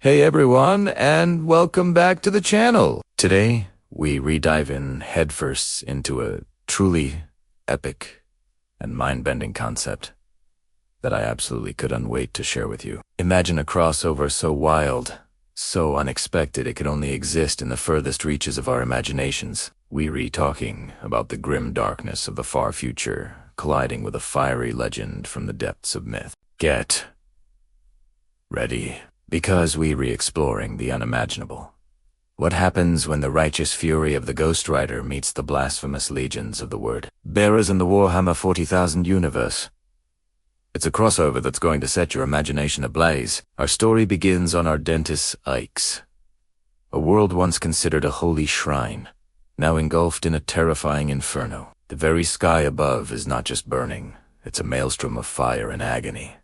Hey everyone, and welcome back to the channel. Today, we re-dive in headfirst into a truly epic and mind-bending concept that I absolutely couldn't wait to share with you. Imagine a crossover so wild, so unexpected it could only exist in the furthest reaches of our imaginations. We re-talking about the grim darkness of the far future, colliding with a fiery legend from the depths of myth. Get ready. Because we re-exploring the unimaginable. What happens when the righteous fury of the Ghost Rider meets the blasphemous legions of the Word Bearers in the Warhammer 40,000 universe? It's a crossover that's going to set your imagination ablaze. Our story begins on Ardentis Ix, a world once considered a holy shrine, now engulfed in a terrifying inferno. The very sky above is not just burning, it's a maelstrom of fire and agony.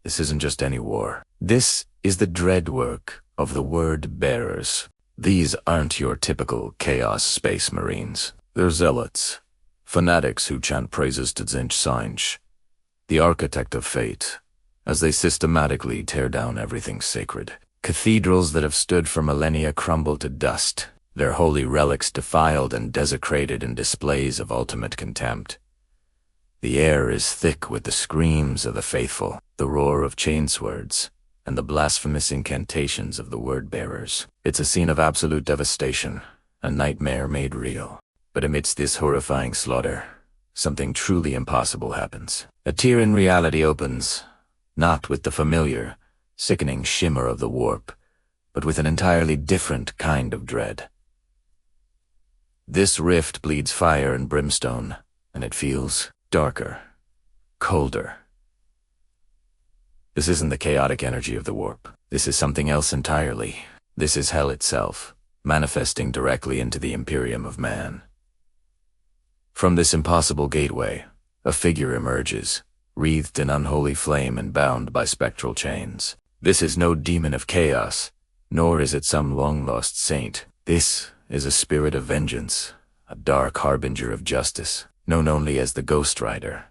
This isn't just any war. This is the dread work of the Word Bearers. These aren't your typical Chaos Space Marines. They're zealots, fanatics who chant praises to Tzeentch, the architect of fate, as they systematically tear down everything sacred. Cathedrals that have stood for millennia crumble to dust, their holy relics defiled and desecrated in displays of ultimate contempt. The air is thick with the screams of the faithful, the roar of chainswords, and the blasphemous incantations of the Word-Bearers. It's a scene of absolute devastation, a nightmare made real. But amidst this horrifying slaughter, something truly impossible happens. A tier in reality opens, not with the familiar, sickening shimmer of the warp, but with an entirely different kind of dread. This rift bleeds fire and brimstone, and it feels darker, colder. This isn't the chaotic energy of the warp. This is something else entirely. This is hell itself, manifesting directly into the Imperium of man. From this impossible gateway, a figure emerges, wreathed in unholy flame and bound by spectral chains. This is no demon of chaos, nor is it some long-lost saint. This is a spirit of vengeance, a dark harbinger of justice, known only as the Ghost Rider.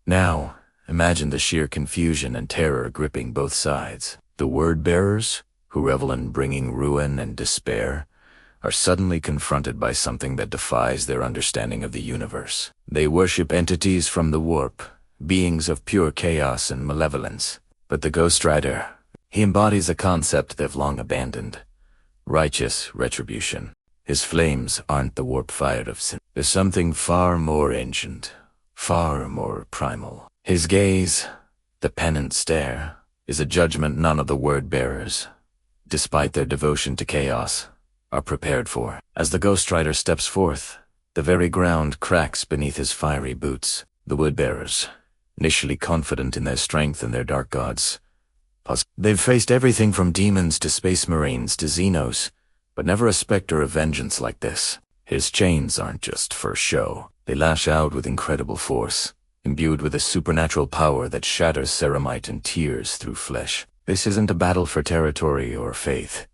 Now, imagine the sheer confusion and terror gripping both sides. The Word-Bearers, who revel in bringing ruin and despair, are suddenly confronted by something that defies their understanding of the universe. They worship entities from the warp, beings of pure chaos and malevolence. But the Ghost Rider, he embodies a concept they've long abandoned: righteous retribution. His flames aren't the warp fire of sin. There's something far more ancient, far more primal. His gaze, the penitent stare, is a judgment none of the Word-Bearers, despite their devotion to chaos, are prepared for. As the Ghost Rider steps forth, the very ground cracks beneath his fiery boots. The Word-Bearers, initially confident in their strength and their dark gods, they've faced everything from demons to space marines to Xenos, but never a specter of vengeance like this. His chains aren't just for show. They lash out with incredible force, imbued with a supernatural power that shatters ceramite and tears through flesh. This isn't a battle for territory or faith.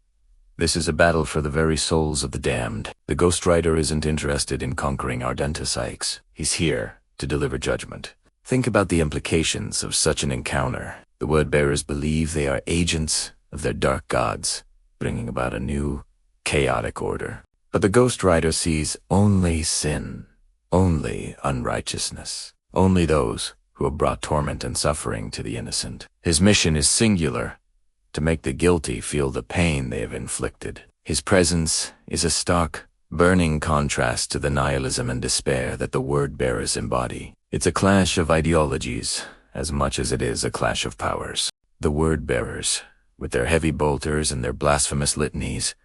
This is a battle for the very souls of the damned. The Ghost Rider isn't interested in conquering Ardentis Ix. He's here to deliver judgment. Think about the implications of such an encounter. The Word-Bearers believe they are agents of their dark gods, bringing about a new, chaotic order. But the Ghost Rider sees only sin, only unrighteousness. Only those who have brought torment and suffering to the innocent. His mission is singular: to make the guilty feel the pain they have inflicted. His presence is a stark, burning contrast to the nihilism and despair that the Word-Bearers embody. It's a clash of ideologies, as much as it is a clash of powers. The Word-Bearers, with their heavy bolters and their blasphemous litanies,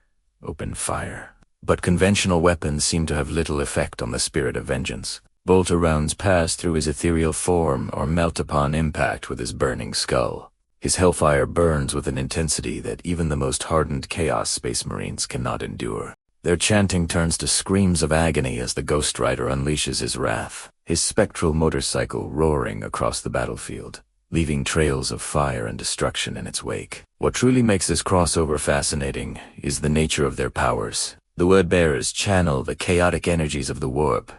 open fire. But conventional weapons seem to have little effect on the spirit of vengeance. Bolter rounds pass through his ethereal form or melt upon impact with his burning skull. His Hellfire burns with an intensity that even the most hardened Chaos Space Marines cannot endure. Their chanting turns to screams of agony as the Ghost Rider unleashes his wrath, his spectral motorcycle roaring across the battlefield, leaving trails of fire and destruction in its wake. What truly makes this crossover fascinating is the nature of their powers. The Word-Bearers channel the chaotic energies of the warp,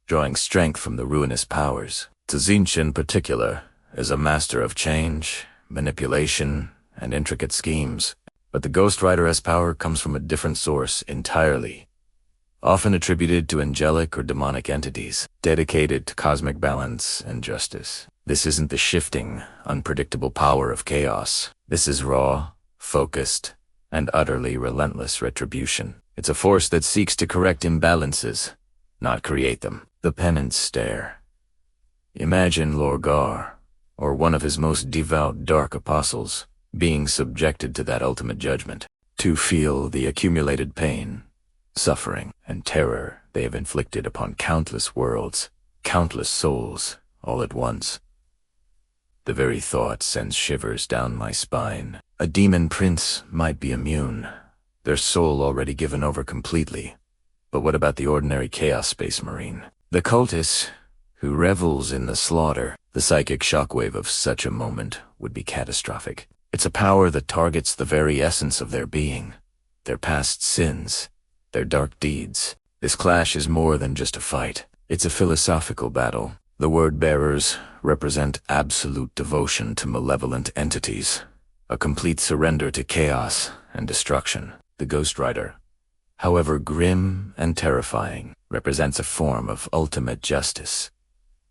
drawing strength from the ruinous powers. Tzeentch in particular is a master of change, manipulation, and intricate schemes. But the Ghost Rider's power comes from a different source entirely, often attributed to angelic or demonic entities, dedicated to cosmic balance and justice. This isn't the shifting, unpredictable power of chaos. This is raw, focused, and utterly relentless retribution. It's a force that seeks to correct imbalances, not create them. The penance stare. Imagine Lorgar, or one of his most devout dark apostles, being subjected to that ultimate judgment, to feel the accumulated pain, suffering, and terror they have inflicted upon countless worlds, countless souls, all at once. The very thought sends shivers down my spine. A demon prince might be immune, their soul already given over completely. But what about the ordinary Chaos Space Marine? The cultist, who revels in the slaughter? The psychic shockwave of such a moment would be catastrophic. It's a power that targets the very essence of their being, their past sins, their dark deeds. This clash is more than just a fight. It's a philosophical battle. The word-bearers represent absolute devotion to malevolent entities, a complete surrender to chaos and destruction. The Ghost Rider, however grim and terrifying, represents a form of ultimate justice,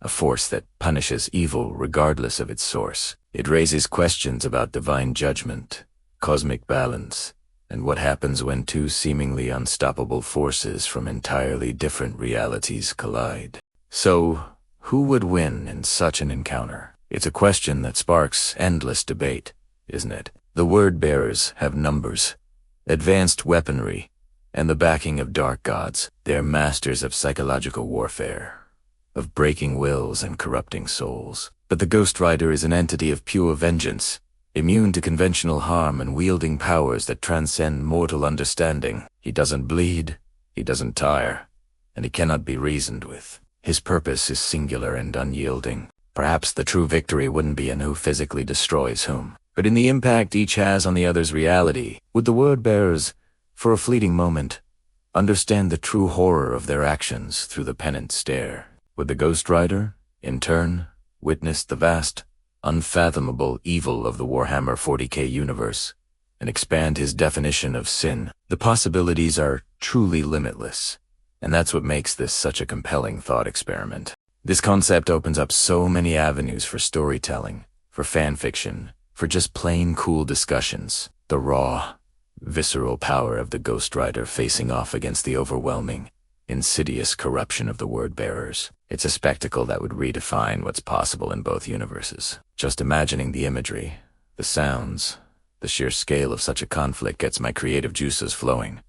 a force that punishes evil regardless of its source. It raises questions about divine judgment, cosmic balance, and what happens when two seemingly unstoppable forces from entirely different realities collide. So, who would win in such an encounter? It's a question that sparks endless debate, isn't it? The word-bearers have numbers, advanced weaponry, and the backing of dark gods. They're masters of psychological warfare, of breaking wills and corrupting souls. But the Ghost Rider is an entity of pure vengeance, immune to conventional harm and wielding powers that transcend mortal understanding. He doesn't bleed, he doesn't tire, and he cannot be reasoned with. His purpose is singular and unyielding. Perhaps the true victory wouldn't be in who physically destroys whom, but in the impact each has on the other's reality. Would the word-bearers, for a fleeting moment, understand the true horror of their actions through the penitent stare? Would the Ghost Rider, in turn, witness the vast, unfathomable evil of the Warhammer 40K universe and expand his definition of sin? The possibilities are truly limitless, and that's what makes this such a compelling thought experiment. This concept opens up so many avenues for storytelling, for fanfiction, for just plain cool discussions. The raw, visceral power of the Ghost Rider facing off against the overwhelming, insidious corruption of the word-bearers. It's a spectacle that would redefine what's possible in both universes. Just imagining the imagery, the sounds, the sheer scale of such a conflict gets my creative juices flowing.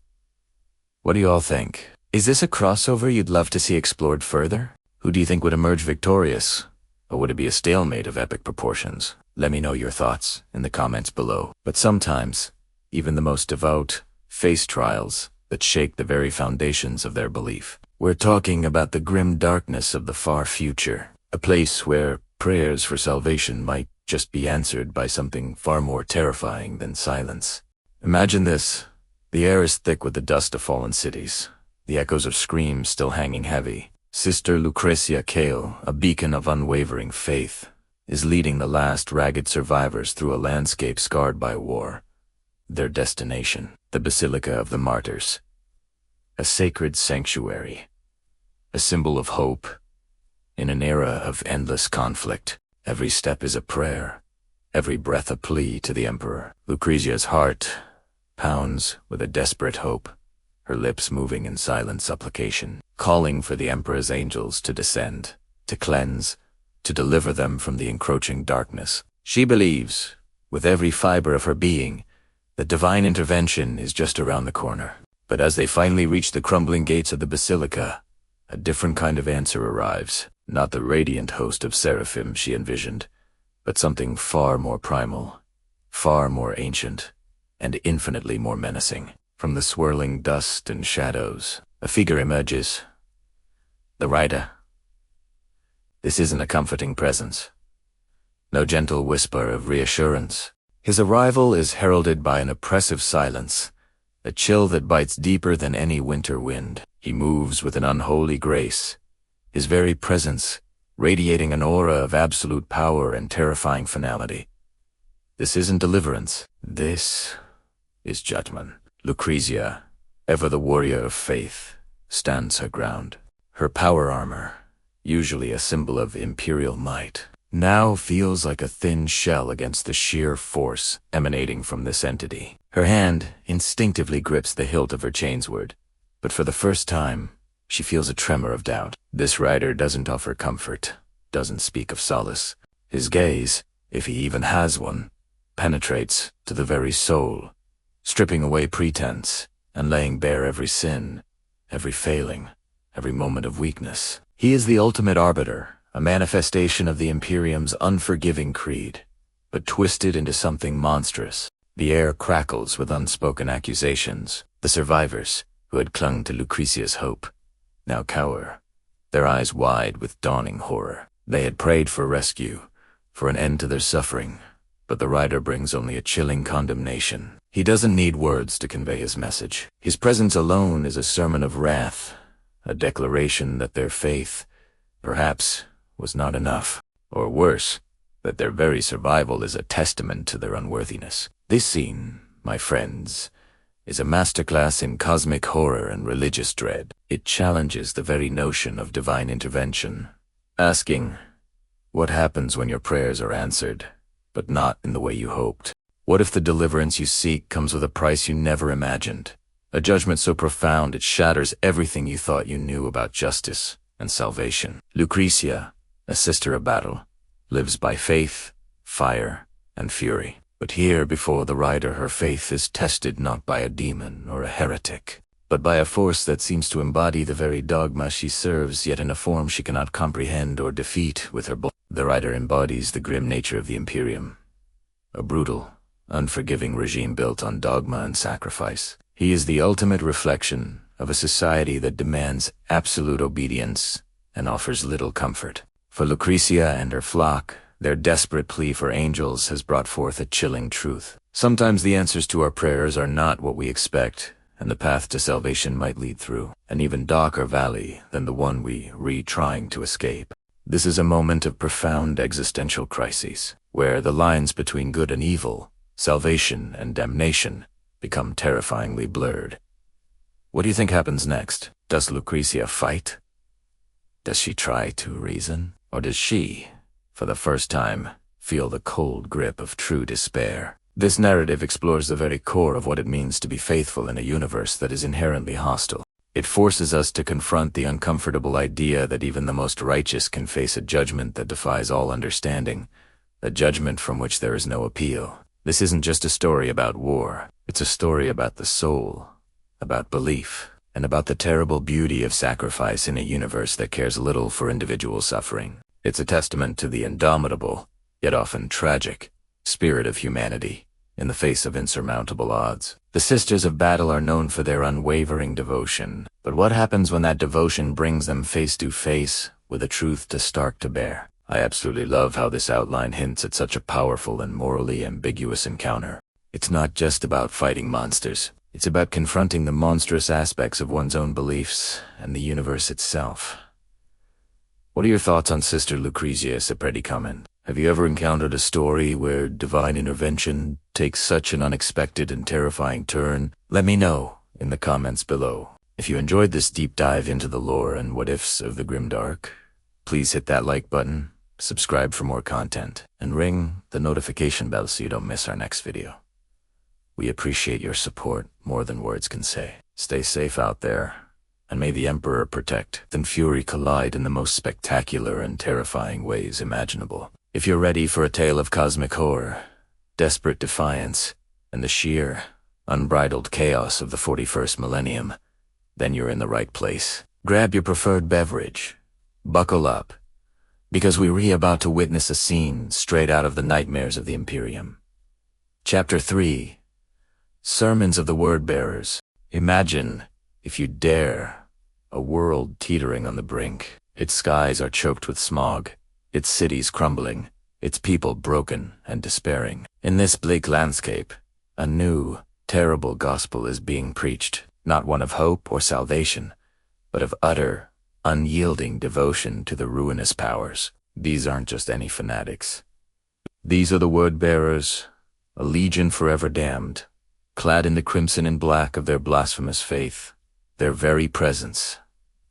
What do you all think? Is this a crossover you'd love to see explored further? Who do you think would emerge victorious? Or would it be a stalemate of epic proportions? Let me know your thoughts in the comments below. But sometimes, even the most devout face trials that shake the very foundations of their belief. We're talking about the grim darkness of the far future, a place where prayers for salvation might just be answered by something far more terrifying than silence. Imagine this. The air is thick with the dust of fallen cities, the echoes of screams still hanging heavy. Sister Lucrecia Kale, a beacon of unwavering faith, is leading the last ragged survivors through a landscape scarred by war. Their destination, the Basilica of the Martyrs, a sacred sanctuary, a symbol of hope in an era of endless conflict. Every step is a prayer, every breath a plea to the Emperor. Lucrezia's heart pounds with a desperate hope, her lips moving in silent supplication, calling for the Emperor's angels to descend, to cleanse, to deliver them from the encroaching darkness. She believes, with every fiber of her being, that divine intervention is just around the corner. But as they finally reach the crumbling gates of the Basilica, a different kind of answer arrives. Not the radiant host of seraphim she envisioned, but something far more primal, far more ancient, and infinitely more menacing. From the swirling dust and shadows, a figure emerges. The rider. This isn't a comforting presence. No gentle whisper of reassurance. His arrival is heralded by an oppressive silence, a chill that bites deeper than any winter wind. He moves with an unholy grace, his very presence radiating an aura of absolute power and terrifying finality. This isn't deliverance. This is judgment. Lucrezia, ever the warrior of faith, stands her ground. Her power armor, usually a symbol of imperial might, now feels like a thin shell against the sheer force emanating from this entity. Her hand instinctively grips the hilt of her chainsword, but for the first time, she feels a tremor of doubt. This rider doesn't offer comfort, doesn't speak of solace. His gaze, if he even has one, penetrates to the very soul, stripping away pretense and laying bare every sin, every failing, every moment of weakness. He is the ultimate arbiter, a manifestation of the Imperium's unforgiving creed, but twisted into something monstrous. The air crackles with unspoken accusations. The survivors, who had clung to Lucrezia's hope, now cower, their eyes wide with dawning horror. They had prayed for rescue, for an end to their suffering, but the rider brings only a chilling condemnation. He doesn't need words to convey his message. His presence alone is a sermon of wrath, a declaration that their faith, perhaps, was not enough, or worse, that their very survival is a testament to their unworthiness. This scene, my friends, is a masterclass in cosmic horror and religious dread. It challenges the very notion of divine intervention, asking, what happens when your prayers are answered, but not in the way you hoped? What if the deliverance you seek comes with a price you never imagined? A judgment so profound it shatters everything you thought you knew about justice and salvation. Lucrezia, a sister of battle, lives by faith, fire, and fury. But here before the rider her faith is tested not by a demon or a heretic, but by a force that seems to embody the very dogma she serves, yet in a form she cannot comprehend or defeat with her blood. The rider embodies the grim nature of the Imperium, a brutal, unforgiving regime built on dogma and sacrifice. He is the ultimate reflection of a society that demands absolute obedience and offers little comfort. For Lucrezia and her flock, their desperate plea for angels has brought forth a chilling truth. Sometimes the answers to our prayers are not what we expect, and the path to salvation might lead through an even darker valley than the one we trying to escape. This is a moment of profound existential crises, where the lines between good and evil, salvation and damnation, become terrifyingly blurred. What do you think happens next? Does Lucrezia fight? Does she try to reason? Or does she, for the first time, feel the cold grip of true despair? This narrative explores the very core of what it means to be faithful in a universe that is inherently hostile. It forces us to confront the uncomfortable idea that even the most righteous can face a judgment that defies all understanding, a judgment from which there is no appeal. This isn't just a story about war. It's a story about the soul, about belief, and about the terrible beauty of sacrifice in a universe that cares little for individual suffering. It's a testament to the indomitable, yet often tragic, spirit of humanity in the face of insurmountable odds. The Sisters of Battle are known for their unwavering devotion, but what happens when that devotion brings them face to face with a truth too stark to bear? I absolutely love how this outline hints at such a powerful and morally ambiguous encounter. It's not just about fighting monsters. It's about confronting the monstrous aspects of one's own beliefs and the universe itself. What are your thoughts on Sister Lucrezia Sepredicamen? Have you ever encountered a story where divine intervention takes such an unexpected and terrifying turn? Let me know in the comments below. If you enjoyed this deep dive into the lore and what-ifs of the grimdark, please hit that like button, subscribe for more content, and ring the notification bell so you don't miss our next video. We appreciate your support more than words can say. Stay safe out there, and may the Emperor protect and fury collide in the most spectacular and terrifying ways imaginable. If you're ready for a tale of cosmic horror, desperate defiance, and the sheer, unbridled chaos of the 41st millennium, then you're in the right place. Grab your preferred beverage, buckle up, because we're about to witness a scene straight out of the nightmares of the Imperium. Chapter 3. Sermons of the Word-Bearers. Imagine, if you dare, a world teetering on the brink. Its skies are choked with smog, its cities crumbling, its people broken and despairing. In this bleak landscape, a new, terrible gospel is being preached, not one of hope or salvation, but of utter, unyielding devotion to the ruinous powers. These aren't just any fanatics. These are the word-bearers, a legion forever damned, clad in the crimson and black of their blasphemous faith, their very presence,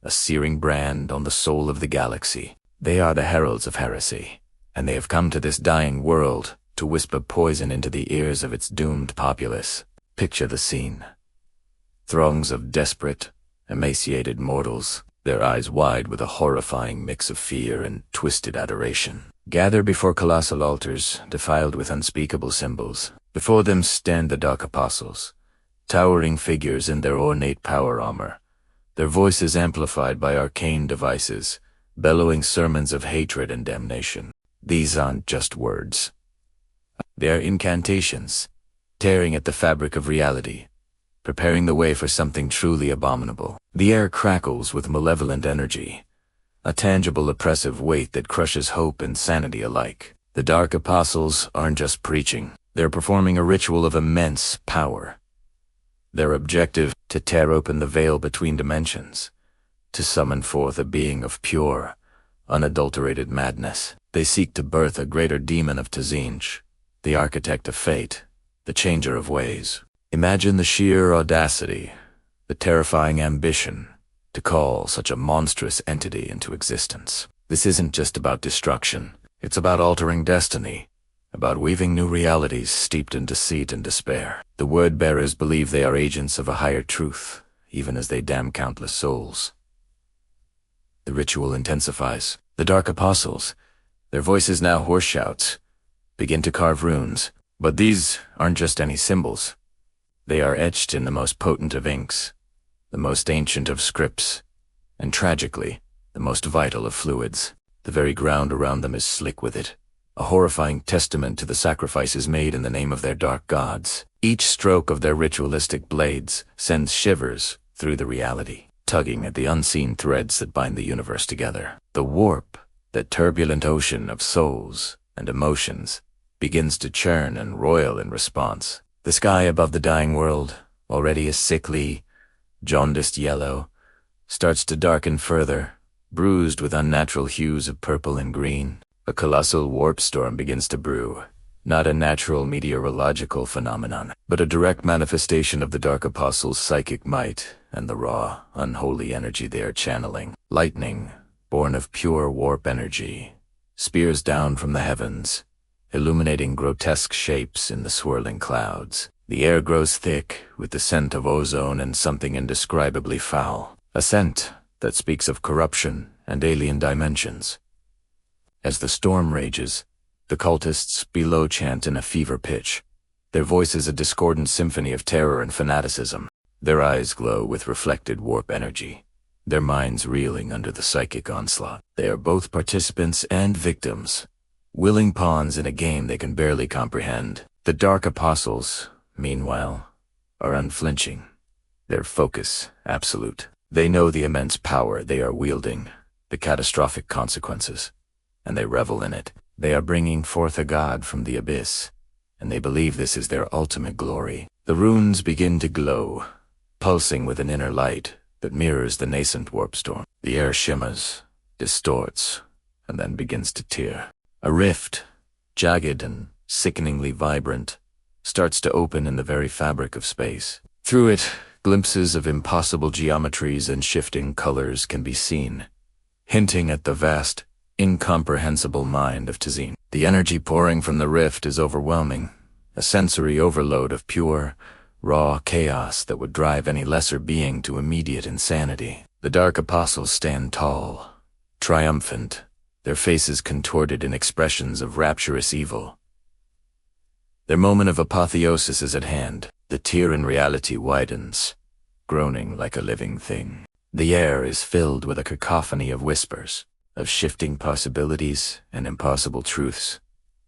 a searing brand on the soul of the galaxy. They are the heralds of heresy, and they have come to this dying world to whisper poison into the ears of its doomed populace. Picture the scene. Throngs of desperate, emaciated mortals, their eyes wide with a horrifying mix of fear and twisted adoration, gather before colossal altars defiled with unspeakable symbols. Before them stand the Dark Apostles, towering figures in their ornate power armor, their voices amplified by arcane devices, bellowing sermons of hatred and damnation. These aren't just words. They are incantations, tearing at the fabric of reality, preparing the way for something truly abominable. The air crackles with malevolent energy, a tangible oppressive weight that crushes hope and sanity alike. The Dark Apostles aren't just preaching, they're performing a ritual of immense power. Their objective, to tear open the veil between dimensions, to summon forth a being of pure, unadulterated madness. They seek to birth a Greater Daemon of Tzeentch, the architect of fate, the changer of ways. Imagine the sheer audacity, the terrifying ambition to call such a monstrous entity into existence. This isn't just about destruction, it's about altering destiny, about weaving new realities steeped in deceit and despair. The word-bearers believe they are agents of a higher truth, even as they damn countless souls. The ritual intensifies. The Dark Apostles, their voices now hoarse shouts, begin to carve runes. But these aren't just any symbols. They are etched in the most potent of inks, the most ancient of scripts, and tragically, the most vital of fluids. The very ground around them is slick with it, a horrifying testament to the sacrifices made in the name of their dark gods. Each stroke of their ritualistic blades sends shivers through the reality, tugging at the unseen threads that bind the universe together. The warp, that turbulent ocean of souls and emotions, begins to churn and roil in response. The sky above the dying world, already a sickly, jaundiced yellow, starts to darken further, bruised with unnatural hues of purple and green. A colossal warp storm begins to brew, not a natural meteorological phenomenon, but a direct manifestation of the Dark Apostles' psychic might and the raw, unholy energy they are channeling. Lightning, born of pure warp energy, spears down from the heavens, illuminating grotesque shapes in the swirling clouds. The air grows thick with the scent of ozone and something indescribably foul, a scent that speaks of corruption and alien dimensions. As the storm rages, the cultists below chant in a fever pitch, their voices a discordant symphony of terror and fanaticism. Their eyes glow with reflected warp energy, their minds reeling under the psychic onslaught. They are both participants and victims, willing pawns in a game they can barely comprehend. The Dark Apostles, meanwhile, are unflinching, their focus absolute. They know the immense power they are wielding, the catastrophic consequences, and they revel in it. They are bringing forth a god from the abyss, and they believe this is their ultimate glory. The runes begin to glow, pulsing with an inner light that mirrors the nascent warp storm. The air shimmers, distorts, and then begins to tear. A rift, jagged and sickeningly vibrant, starts to open in the very fabric of space. Through it, glimpses of impossible geometries and shifting colors can be seen, hinting at the vast, incomprehensible mind of Tzeentch. The energy pouring from the rift is overwhelming, a sensory overload of pure, raw chaos that would drive any lesser being to immediate insanity. The Dark Apostles stand tall, triumphant, their faces contorted in expressions of rapturous evil. Their moment of apotheosis is at hand. The tear in reality widens, groaning like a living thing. The air is filled with a cacophony of whispers, of shifting possibilities and impossible truths,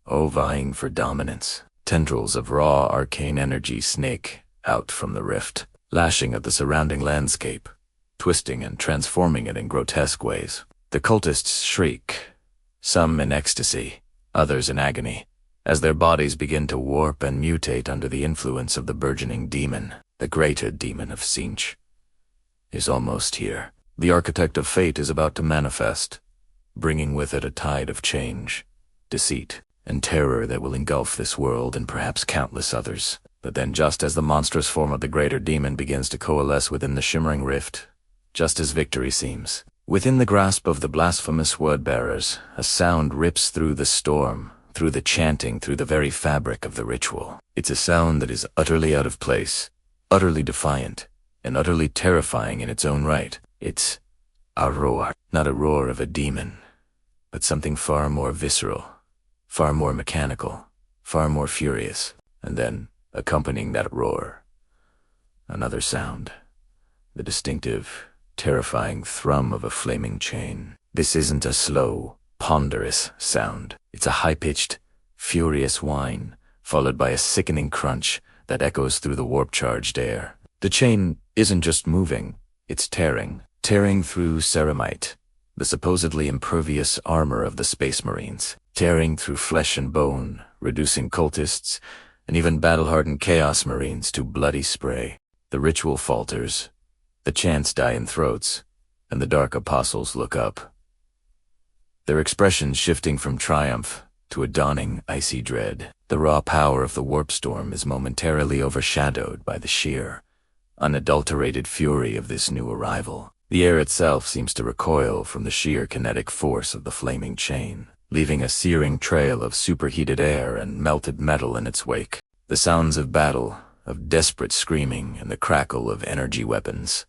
all vying for dominance. Tendrils of raw arcane energy snake out from the rift, lashing at the surrounding landscape, twisting and transforming it in grotesque ways. The cultists shriek, some in ecstasy, others in agony, as their bodies begin to warp and mutate under the influence of the burgeoning demon. The Greater Daemon of Tzeentch is almost here. The architect of fate is about to manifest, bringing with it a tide of change, deceit, and terror that will engulf this world and perhaps countless others. But then, just as the monstrous form of the Greater Demon begins to coalesce within the shimmering rift, just as victory seems, within the grasp of the blasphemous word-bearers, a sound rips through the storm, through the chanting, through the very fabric of the ritual. It's a sound that is utterly out of place, utterly defiant, and utterly terrifying in its own right. It's a roar, not a roar of a demon, but something far more visceral, far more mechanical, far more furious. And then, accompanying that roar, another sound, the distinctive, terrifying thrum of a flaming chain. This isn't a slow, ponderous sound. It's a high-pitched, furious whine, followed by a sickening crunch that echoes through the warp-charged air. The chain isn't just moving, it's tearing through ceramite, the supposedly impervious armor of the Space Marines, tearing through flesh and bone, reducing cultists, and even battle-hardened Chaos Marines to bloody spray. The ritual falters, the chants die in throats, and the Dark Apostles look up, their expressions shifting from triumph to a dawning icy dread. The raw power of the warp storm is momentarily overshadowed by the sheer, unadulterated fury of this new arrival. The air itself seems to recoil from the sheer kinetic force of the flaming chain, leaving a searing trail of superheated air and melted metal in its wake. The sounds of battle, of desperate screaming, and the crackle of energy weapons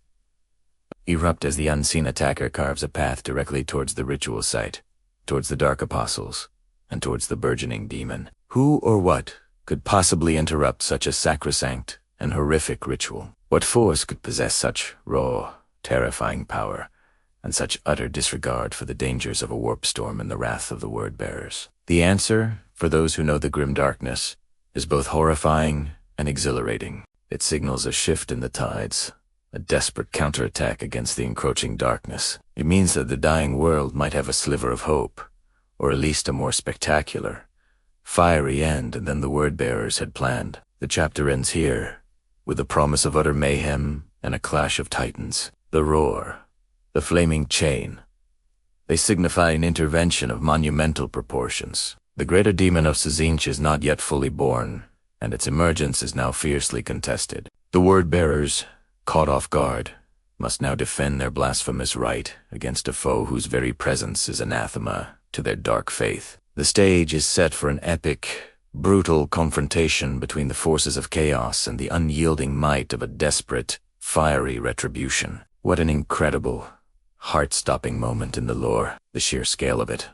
erupt as the unseen attacker carves a path directly towards the ritual site, towards the Dark Apostles, and towards the burgeoning demon. Who or what could possibly interrupt such a sacrosanct and horrific ritual? What force could possess such raw, terrifying power, and such utter disregard for the dangers of a warp storm and the wrath of the word-bearers? The answer, for those who know the grim darkness, is both horrifying and exhilarating. It signals a shift in the tides, a desperate counterattack against the encroaching darkness. It means that the dying world might have a sliver of hope, or at least a more spectacular, fiery end than the word-bearers had planned. The chapter ends here, with the promise of utter mayhem and a clash of titans. The roar, the flaming chain, they signify an intervention of monumental proportions. The Greater Daemon of Tzeentch is not yet fully born, and its emergence is now fiercely contested. The word-bearers, caught off guard, must now defend their blasphemous right against a foe whose very presence is anathema to their dark faith. The stage is set for an epic, brutal confrontation between the forces of chaos and the unyielding might of a desperate, fiery retribution. What an incredible, heart-stopping moment in the lore. The sheer scale of it,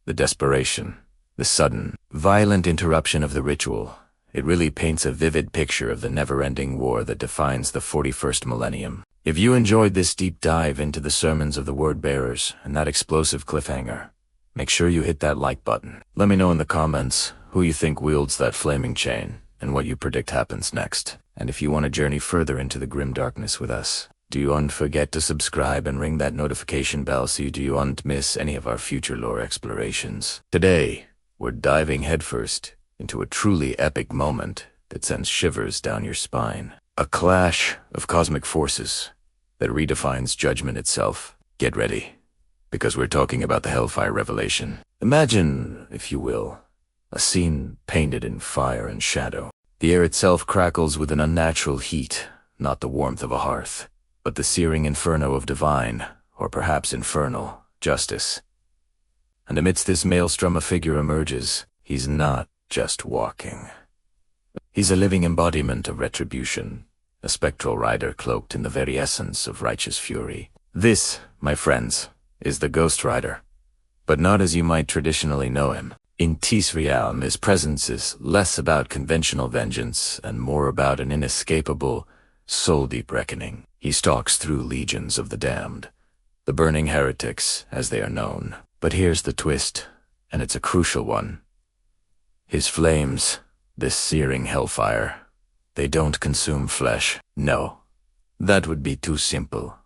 the desperation, the sudden, violent interruption of the ritual. It really paints a vivid picture of the never-ending war that defines the 41st millennium. If you enjoyed this deep dive into the sermons of the word-bearers and that explosive cliffhanger, make sure you hit that like button. Let me know in the comments who you think wields that flaming chain and what you predict happens next. And if you want to journey further into the grim darkness with us, do you forget to subscribe and ring that notification bell so you don't miss any of our future lore explorations. Today, we're diving headfirst into a truly epic moment that sends shivers down your spine. A clash of cosmic forces that redefines judgment itself. Get ready, because we're talking about the Hellfire revelation. Imagine, if you will, a scene painted in fire and shadow. The air itself crackles with an unnatural heat, not the warmth of a hearth, but the searing inferno of divine, or perhaps infernal, justice. And amidst this maelstrom a figure emerges. He's not just walking. He's a living embodiment of retribution, a spectral rider cloaked in the very essence of righteous fury. This, my friends, is the Ghost Rider, but not as you might traditionally know him. In Tzeentch realm, his presence is less about conventional vengeance and more about an inescapable, soul-deep reckoning. He stalks through legions of the damned, the burning heretics, as they are known. But here's the twist, and it's a crucial one. His flames, this searing hellfire, they don't consume flesh. No, that would be too simple,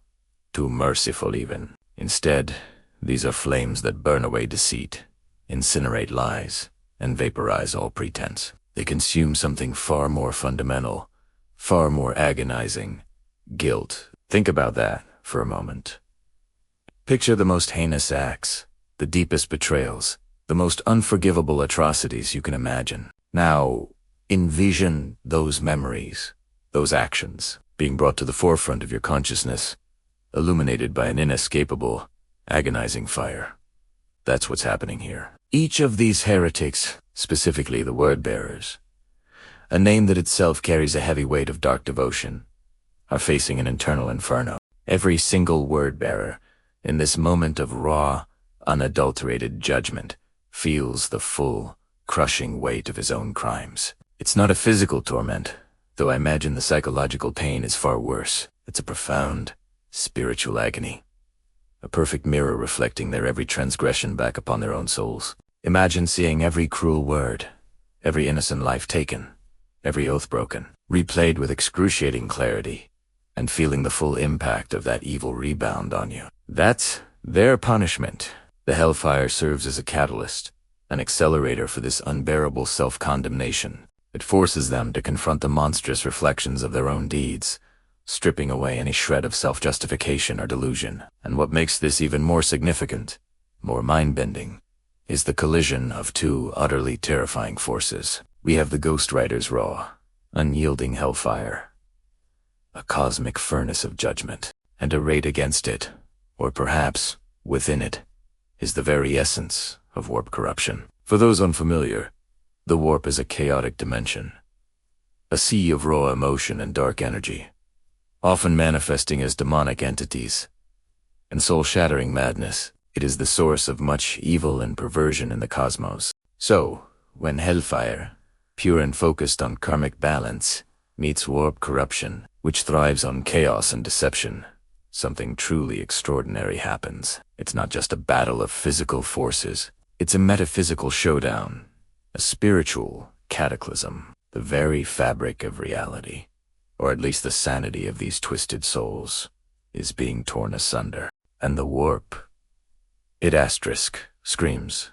too merciful even. Instead, these are flames that burn away deceit, incinerate lies, and vaporize all pretense. They consume something far more fundamental, far more agonizing: guilt. Think about that for a moment. Picture the most heinous acts, the deepest betrayals, the most unforgivable atrocities you can imagine. Now, envision those memories, those actions, being brought to the forefront of your consciousness, illuminated by an inescapable, agonizing fire. That's what's happening here. Each of these heretics, specifically the word-bearers, a name that itself carries a heavy weight of dark devotion, are facing an internal inferno. Every single word-bearer, in this moment of raw, unadulterated judgment, feels the full, crushing weight of his own crimes. It's not a physical torment, though I imagine the psychological pain is far worse. It's a profound, spiritual agony. A perfect mirror reflecting their every transgression back upon their own souls. Imagine seeing every cruel word, every innocent life taken, every oath broken, replayed with excruciating clarity, and feeling the full impact of that evil rebound on you. That's their punishment. The Hellfire serves as a catalyst, an accelerator for this unbearable self-condemnation. It forces them to confront the monstrous reflections of their own deeds, stripping away any shred of self-justification or delusion. And what makes this even more significant, more mind-bending, is the collision of two utterly terrifying forces. We have the Ghost Rider's raw, unyielding hellfire, a cosmic furnace of judgment, and arrayed against it, or perhaps within it, is the very essence of warp corruption. For those unfamiliar, the warp is a chaotic dimension, a sea of raw emotion and dark energy, often manifesting as demonic entities and soul-shattering madness. It is the source of much evil and perversion in the cosmos. So, when Hellfire, pure and focused on karmic balance, meets warp corruption, which thrives on chaos and deception, something truly extraordinary happens. It's not just a battle of physical forces. It's a metaphysical showdown, a spiritual cataclysm. The very fabric of reality, or at least the sanity of these twisted souls, is being torn asunder. And the warp, it screams.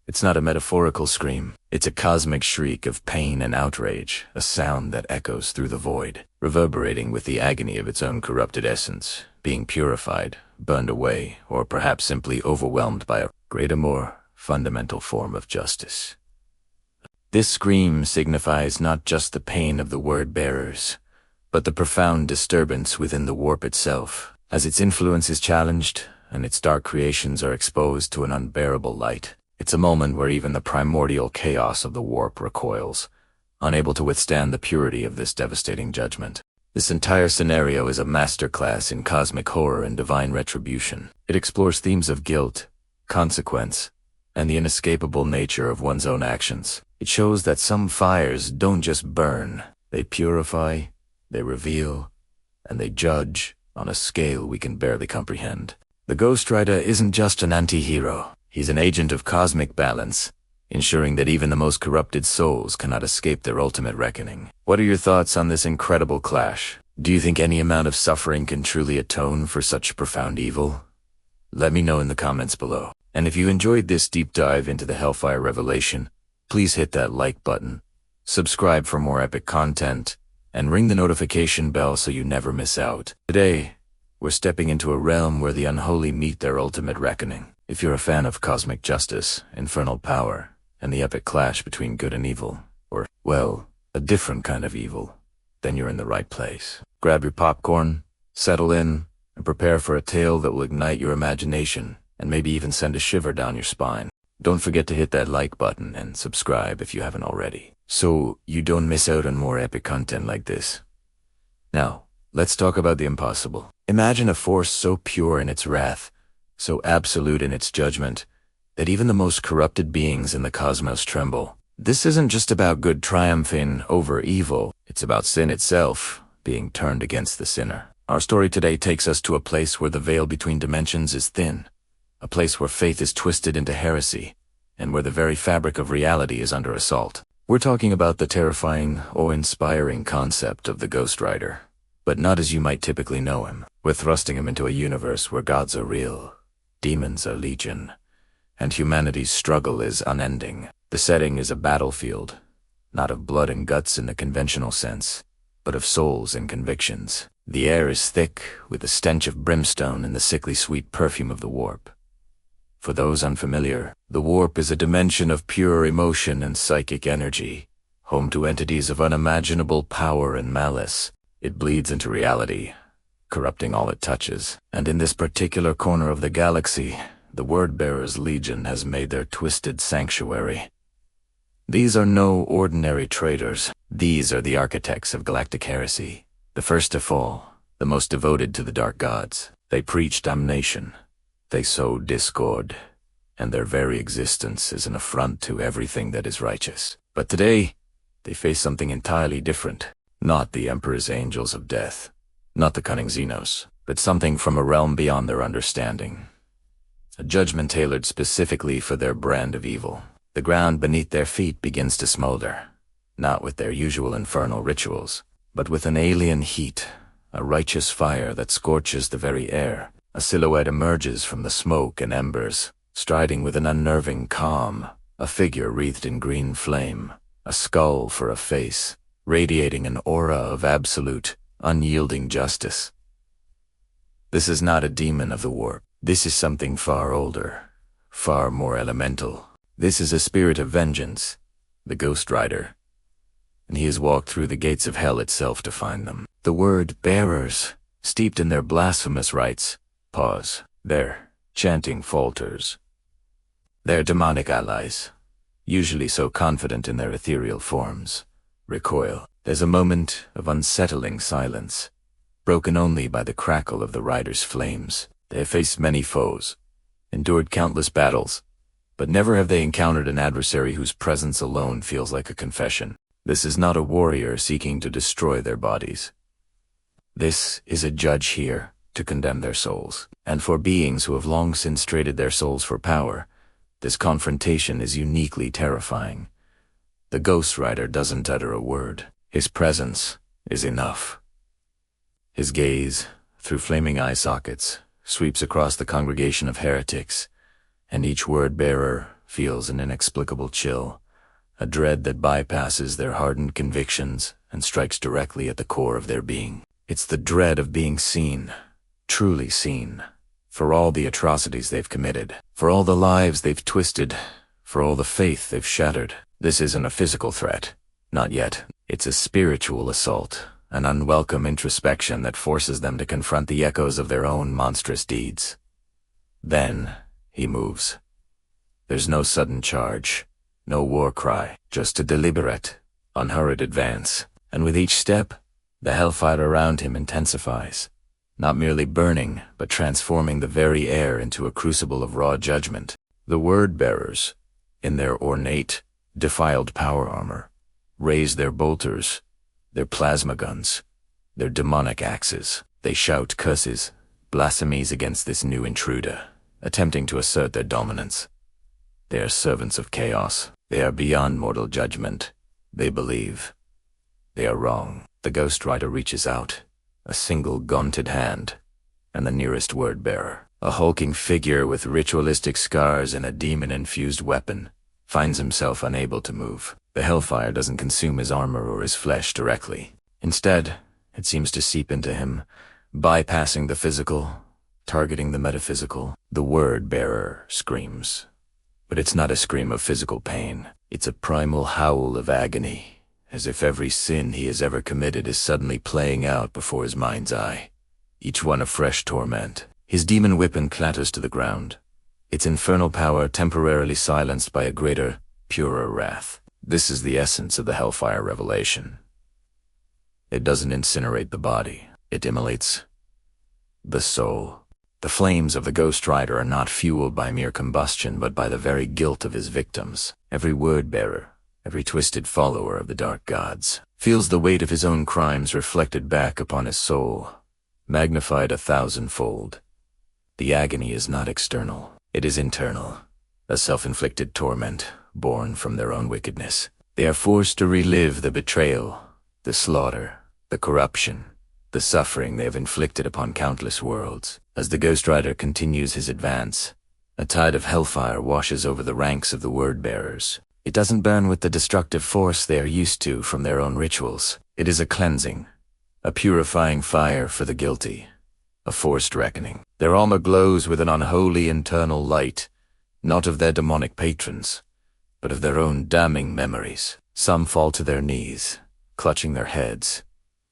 It's not a metaphorical scream. It's a cosmic shriek of pain and outrage, a sound that echoes through the void, reverberating with the agony of its own corrupted essence, being purified, burned away, or perhaps simply overwhelmed by a greater, more fundamental form of justice. This scream signifies not just the pain of the word-bearers, but the profound disturbance within the warp itself, as its influence is challenged and its dark creations are exposed to an unbearable light. It's a moment where even the primordial chaos of the warp recoils, unable to withstand the purity of this devastating judgment. This entire scenario is a masterclass in cosmic horror and divine retribution. It explores themes of guilt, consequence, and the inescapable nature of one's own actions. It shows that some fires don't just burn, they purify, they reveal, and they judge on a scale we can barely comprehend. The Ghost Rider isn't just an anti-hero. He's an agent of cosmic balance, ensuring that even the most corrupted souls cannot escape their ultimate reckoning. What are your thoughts on this incredible clash? Do you think any amount of suffering can truly atone for such profound evil? Let me know in the comments below. And if you enjoyed this deep dive into the Hellfire revelation, please hit that like button, subscribe for more epic content, and ring the notification bell so you never miss out. Today, we're stepping into a realm where the unholy meet their ultimate reckoning. If you're a fan of cosmic justice, infernal power, and the epic clash between good and evil, or, well, a different kind of evil, then you're in the right place. Grab your popcorn, settle in, and prepare for a tale that will ignite your imagination and maybe even send a shiver down your spine. Don't forget to hit that like button and subscribe if you haven't already, so you don't miss out on more epic content like this. Now, let's talk about the impossible. Imagine a force so pure in its wrath, so absolute in its judgment, that even the most corrupted beings in the cosmos tremble. This isn't just about good triumphing over evil, it's about sin itself being turned against the sinner. Our story today takes us to a place where the veil between dimensions is thin, a place where faith is twisted into heresy, and where the very fabric of reality is under assault. We're talking about the terrifying, awe-inspiring concept of the Ghost Rider, but not as you might typically know him. We're thrusting him into a universe where gods are real, demons are legion, and humanity's struggle is unending. The setting is a battlefield, not of blood and guts in the conventional sense, but of souls and convictions. The air is thick with the stench of brimstone and the sickly sweet perfume of the warp. For those unfamiliar, the warp is a dimension of pure emotion and psychic energy, home to entities of unimaginable power and malice. It bleeds into reality, corrupting all it touches. And in this particular corner of the galaxy, the Wordbearer's Legion has made their twisted sanctuary. These are no ordinary traitors. These are the architects of galactic heresy, the first to fall, the most devoted to the dark gods. They preach damnation. They sow discord, and their very existence is an affront to everything that is righteous. But today, they face something entirely different. Not the Emperor's angels of death, not the cunning Xenos, but something from a realm beyond their understanding. A judgment tailored specifically for their brand of evil. The ground beneath their feet begins to smolder, not with their usual infernal rituals, but with an alien heat, a righteous fire that scorches the very air. A silhouette emerges from the smoke and embers, striding with an unnerving calm, a figure wreathed in green flame, a skull for a face, radiating an aura of absolute, unyielding justice. This is not a demon of the warp. This is something far older, far more elemental. This is a spirit of vengeance, the Ghost Rider, and he has walked through the gates of hell itself to find them. The word bearers, steeped in their blasphemous rites, pause. Their chanting falters. Their demonic allies, usually so confident in their ethereal forms, recoil. There's a moment of unsettling silence, broken only by the crackle of the rider's flames. They have faced many foes, endured countless battles, but never have they encountered an adversary whose presence alone feels like a confession. This is not a warrior seeking to destroy their bodies. This is a judge here to condemn their souls. And for beings who have long since traded their souls for power, this confrontation is uniquely terrifying. The Ghost Rider doesn't utter a word. His presence is enough. His gaze, through flaming eye sockets, sweeps across the congregation of heretics, and each word-bearer feels an inexplicable chill, a dread that bypasses their hardened convictions and strikes directly at the core of their being. It's the dread of being seen, truly seen, for all the atrocities they've committed, for all the lives they've twisted, for all the faith they've shattered. This isn't a physical threat, not yet. It's a spiritual assault, an unwelcome introspection that forces them to confront the echoes of their own monstrous deeds. Then he moves. There's no sudden charge, no war cry, just a deliberate, unhurried advance. And with each step, the hellfire around him intensifies, not merely burning, but transforming the very air into a crucible of raw judgment. The word-bearers, in their ornate, defiled power armor, raise their bolters, their plasma guns, their demonic axes. They shout curses, blasphemies against this new intruder, attempting to assert their dominance. They are servants of chaos. They are beyond mortal judgment. They believe. They are wrong. The Ghost Rider reaches out, a single gaunted hand, and the nearest word-bearer, a hulking figure with ritualistic scars and a demon-infused weapon, finds himself unable to move. The hellfire doesn't consume his armor or his flesh directly. Instead, it seems to seep into him, bypassing the physical, targeting the metaphysical. The word-bearer screams. But it's not a scream of physical pain. It's a primal howl of agony, as if every sin he has ever committed is suddenly playing out before his mind's eye, each one a fresh torment. His demon weapon clatters to the ground, its infernal power temporarily silenced by a greater, purer wrath. This is the essence of the Hellfire revelation. It doesn't incinerate the body, it immolates the soul. The flames of the Ghost Rider are not fueled by mere combustion, but by the very guilt of his victims. Every word-bearer, every twisted follower of the dark gods, feels the weight of his own crimes reflected back upon his soul, magnified 1,000-fold. The agony is not external, it is internal, a self-inflicted torment born from their own wickedness. They are forced to relive the betrayal, the slaughter, the corruption, the suffering they have inflicted upon countless worlds. As the Ghost Rider continues his advance, a tide of hellfire washes over the ranks of the word-bearers. It doesn't burn with the destructive force they are used to from their own rituals. It is a cleansing, a purifying fire for the guilty, a forced reckoning. Their armor glows with an unholy internal light, not of their demonic patrons, but of their own damning memories. Some fall to their knees, clutching their heads,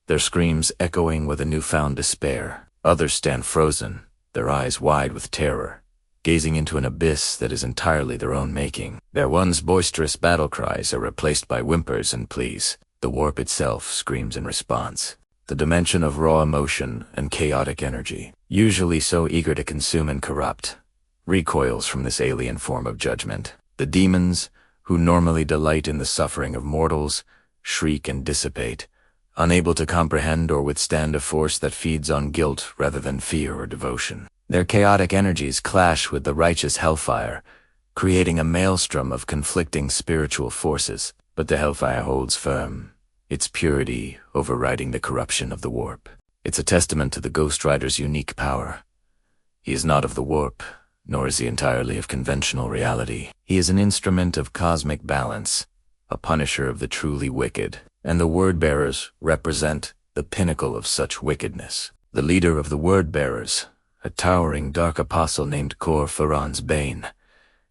their screams echoing with a newfound despair. Others stand frozen, their eyes wide with terror, gazing into an abyss that is entirely their own making. Their once boisterous battle cries are replaced by whimpers and pleas. The warp itself screams in response. The dimension of raw emotion and chaotic energy, usually so eager to consume and corrupt, recoils from this alien form of judgment. The demons, who normally delight in the suffering of mortals, shriek and dissipate, unable to comprehend or withstand a force that feeds on guilt rather than fear or devotion. Their chaotic energies clash with the righteous Hellfire, creating a maelstrom of conflicting spiritual forces. But the Hellfire holds firm, its purity overriding the corruption of the warp. It's a testament to the Ghost Rider's unique power. He is not of the warp, nor is he entirely of conventional reality. He is an instrument of cosmic balance, a punisher of the truly wicked, and the Word-Bearers represent the pinnacle of such wickedness. The leader of the Word-Bearers, a towering dark apostle named Kor Faran's Bane,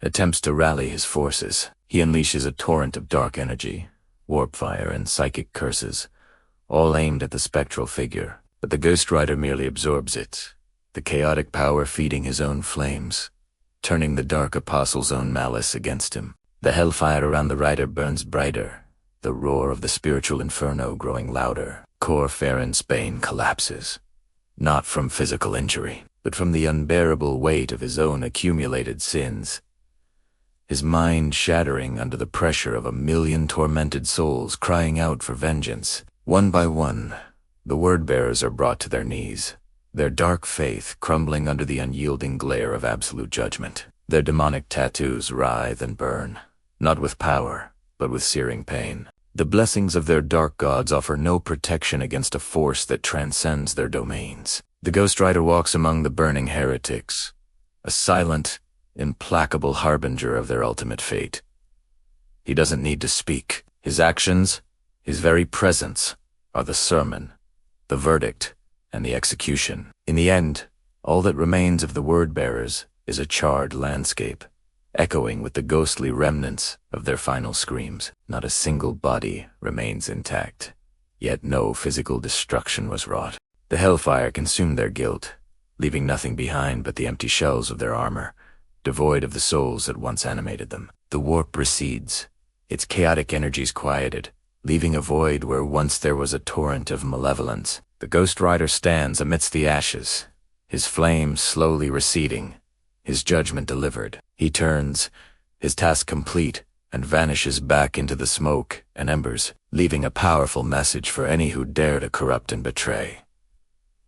attempts to rally his forces. He unleashes a torrent of dark energy, warp fire, and psychic curses, all aimed at the spectral figure. But the Ghost Rider merely absorbs it, the chaotic power feeding his own flames, turning the dark apostle's own malice against him. The hellfire around the rider burns brighter, the roar of the spiritual inferno growing louder. Kor Faran's Bane collapses, not from physical injury, but from the unbearable weight of his own accumulated sins. His mind shattering under the pressure of 1,000,000 tormented souls crying out for vengeance. One by one, the Word-Bearers are brought to their knees, their dark faith crumbling under the unyielding glare of absolute judgment. Their demonic tattoos writhe and burn, not with power, but with searing pain. The blessings of their dark gods offer no protection against a force that transcends their domains. The Ghost Rider walks among the burning heretics, a silent, implacable harbinger of their ultimate fate. He doesn't need to speak. His actions, his very presence, are the sermon, the verdict, and the execution. In the end, all that remains of the Word-Bearers is a charred landscape, echoing with the ghostly remnants of their final screams. Not a single body remains intact, yet no physical destruction was wrought. The hellfire consumed their guilt, leaving nothing behind but the empty shells of their armor, devoid of the souls that once animated them. The warp recedes, its chaotic energies quieted, leaving a void where once there was a torrent of malevolence. The Ghost Rider stands amidst the ashes, his flames slowly receding, his judgment delivered. He turns, his task complete, and vanishes back into the smoke and embers, leaving a powerful message for any who dare to corrupt and betray.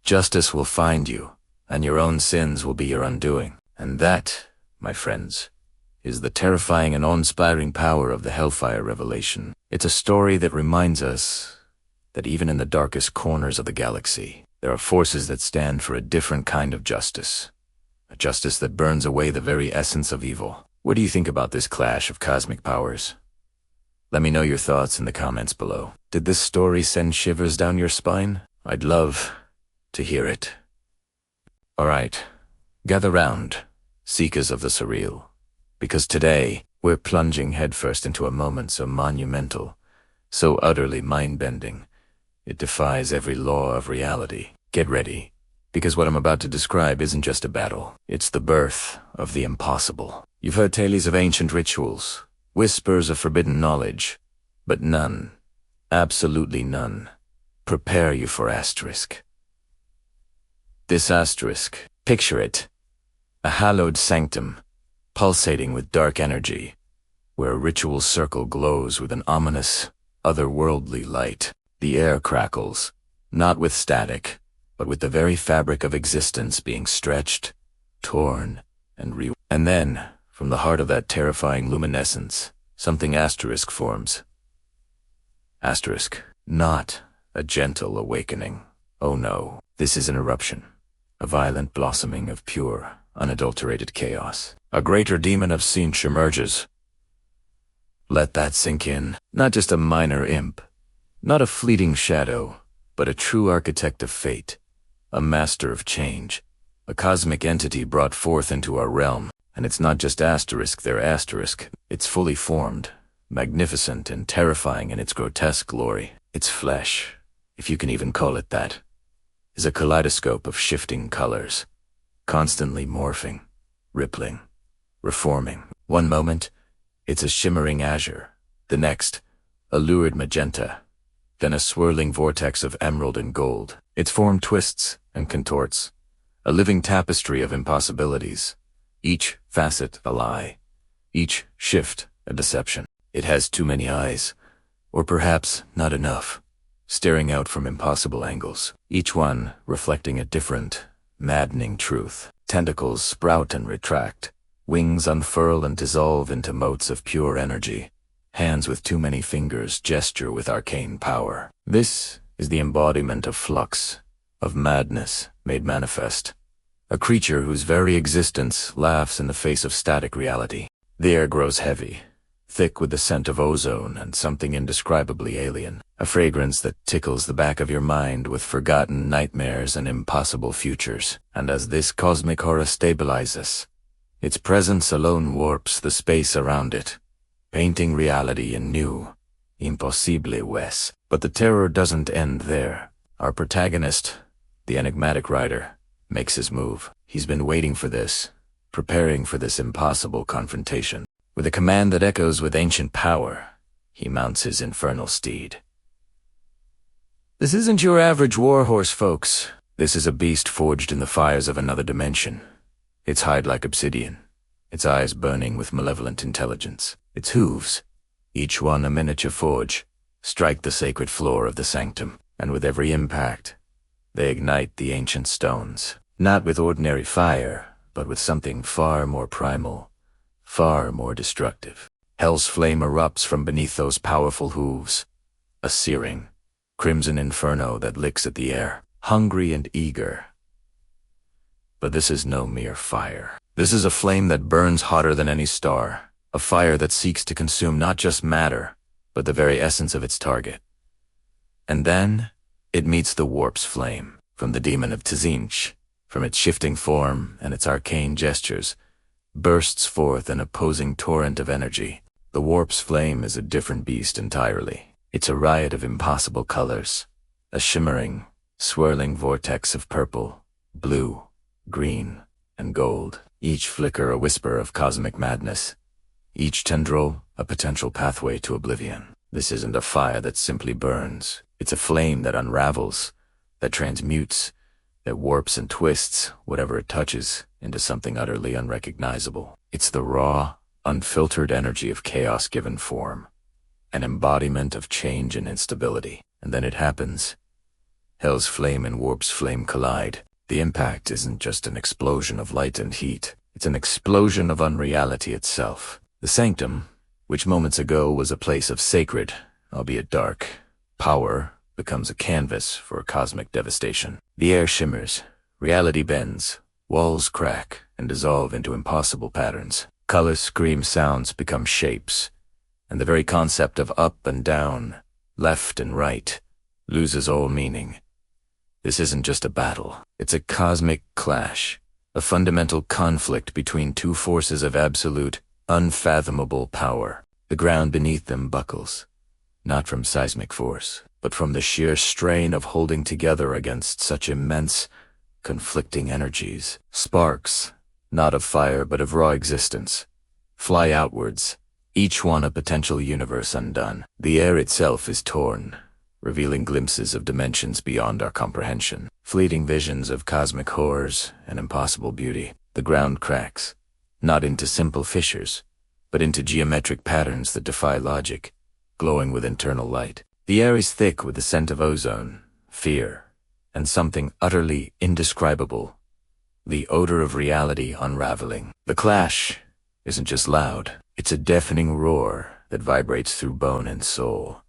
Justice will find you, and your own sins will be your undoing. And that, my friends, is the terrifying and awe-inspiring power of the Hellfire revelation. It's a story that reminds us that even in the darkest corners of the galaxy, there are forces that stand for a different kind of justice. A justice that burns away the very essence of evil. What do you think about this clash of cosmic powers? Let me know your thoughts in the comments below. Did this story send shivers down your spine? I'd love to hear it. Alright, gather round, seekers of the surreal, because today we're plunging headfirst into a moment so monumental, so utterly mind-bending, it defies every law of reality. Get ready, because what I'm about to describe isn't just a battle. It's the birth of the impossible. You've heard tales of ancient rituals, whispers of forbidden knowledge, but none, absolutely none, prepare you for Asterisk. This Asterisk, picture it, a hallowed sanctum, pulsating with dark energy, where a ritual circle glows with an ominous, otherworldly light. The air crackles, not with static, but with the very fabric of existence being stretched, torn, and then, from the heart of that terrifying luminescence, something Asterisk forms. Asterisk, not a gentle awakening. Oh no, this is an eruption, a violent blossoming of pure, unadulterated chaos. A Greater Daemon of Tzeentch emerges. Let that sink in. Not just a minor imp, not a fleeting shadow, but a true architect of fate, a master of change, a cosmic entity brought forth into our realm. And it's not just asterisk, they're asterisk. It's fully formed, magnificent and terrifying in its grotesque glory. Its flesh, if you can even call it that, is a kaleidoscope of shifting colors, constantly morphing, rippling, reforming. One moment, it's a shimmering azure. The next, a lurid magenta. Then a swirling vortex of emerald and gold. Its form twists and contorts, a living tapestry of impossibilities. Each facet a lie, each shift a deception. It has too many eyes, or perhaps not enough, staring out from impossible angles, each one reflecting a different, maddening truth. Tentacles sprout and retract, wings unfurl and dissolve into motes of pure energy. Hands with too many fingers gesture with arcane power. This is the embodiment of flux, of madness made manifest. A creature whose very existence laughs in the face of static reality. The air grows heavy, thick with the scent of ozone and something indescribably alien. A fragrance that tickles the back of your mind with forgotten nightmares and impossible futures. And as this cosmic horror stabilizes, its presence alone warps the space around it, painting reality in new, impossible ways. But the terror doesn't end there. Our protagonist, the enigmatic rider, makes his move. He's been waiting for this, preparing for this impossible confrontation. With a command that echoes with ancient power, he mounts his infernal steed. This isn't your average warhorse, folks. This is a beast forged in the fires of another dimension. Its hide like obsidian, its eyes burning with malevolent intelligence. Its hooves, each one a miniature forge, strike the sacred floor of the sanctum, and with every impact, they ignite the ancient stones. Not with ordinary fire, but with something far more primal, far more destructive. Hell's flame erupts from beneath those powerful hooves, a searing, crimson inferno that licks at the air, hungry and eager. But this is no mere fire. This is a flame that burns hotter than any star, a fire that seeks to consume not just matter, but the very essence of its target. And then, it meets the warp's flame. From the Daemon of Tzeentch, from its shifting form and its arcane gestures, bursts forth an opposing torrent of energy. The warp's flame is a different beast entirely. It's a riot of impossible colors, a shimmering, swirling vortex of purple, blue, green, and gold. Each flicker a whisper of cosmic madness. Each tendril a potential pathway to oblivion. This isn't a fire that simply burns. It's a flame that unravels, that transmutes, that warps and twists whatever it touches into something utterly unrecognizable. It's the raw, unfiltered energy of chaos given form, an embodiment of change and instability. And then it happens. Hell's flame and warp's flame collide. The impact isn't just an explosion of light and heat. It's an explosion of unreality itself. The sanctum, which moments ago was a place of sacred, albeit dark, power, becomes a canvas for cosmic devastation. The air shimmers, reality bends, walls crack and dissolve into impossible patterns. Colors scream, sounds become shapes, and the very concept of up and down, left and right, loses all meaning. This isn't just a battle. It's a cosmic clash, a fundamental conflict between two forces of absolute, unfathomable power. The ground beneath them buckles, not from seismic force, but from the sheer strain of holding together against such immense, conflicting energies. Sparks, not of fire but of raw existence, fly outwards, each one a potential universe undone. The air itself is torn, revealing glimpses of dimensions beyond our comprehension, fleeting visions of cosmic horrors and impossible beauty. The ground cracks, not into simple fissures, but into geometric patterns that defy logic, glowing with internal light. The air is thick with the scent of ozone, fear, and something utterly indescribable, the odor of reality unraveling. The clash isn't just loud, it's a deafening roar that vibrates through bone and soul,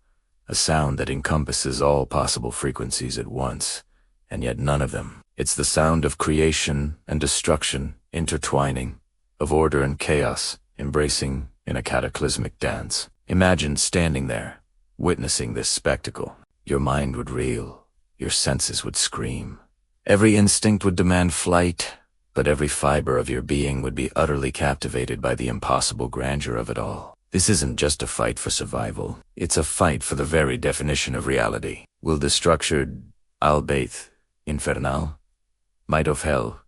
a sound that encompasses all possible frequencies at once, and yet none of them. It's the sound of creation and destruction intertwining, of order and chaos embracing in a cataclysmic dance. Imagine standing there, witnessing this spectacle. Your mind would reel, your senses would scream. Every instinct would demand flight, but every fiber of your being would be utterly captivated by the impossible grandeur of it all. This isn't just a fight for survival. It's a fight for the very definition of reality. Will the structured Albaith, Infernal, might of hell,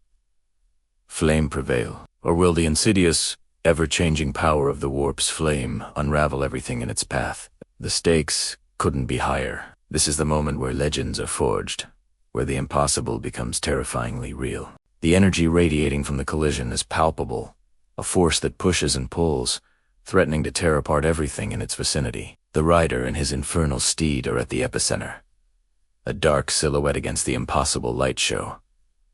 flame prevail? Or will the insidious, ever-changing power of the warp's flame unravel everything in its path? The stakes couldn't be higher. This is the moment where legends are forged, where the impossible becomes terrifyingly real. The energy radiating from the collision is palpable, a force that pushes and pulls, threatening to tear apart everything in its vicinity. The rider and his infernal steed are at the epicenter, a dark silhouette against the impossible light show,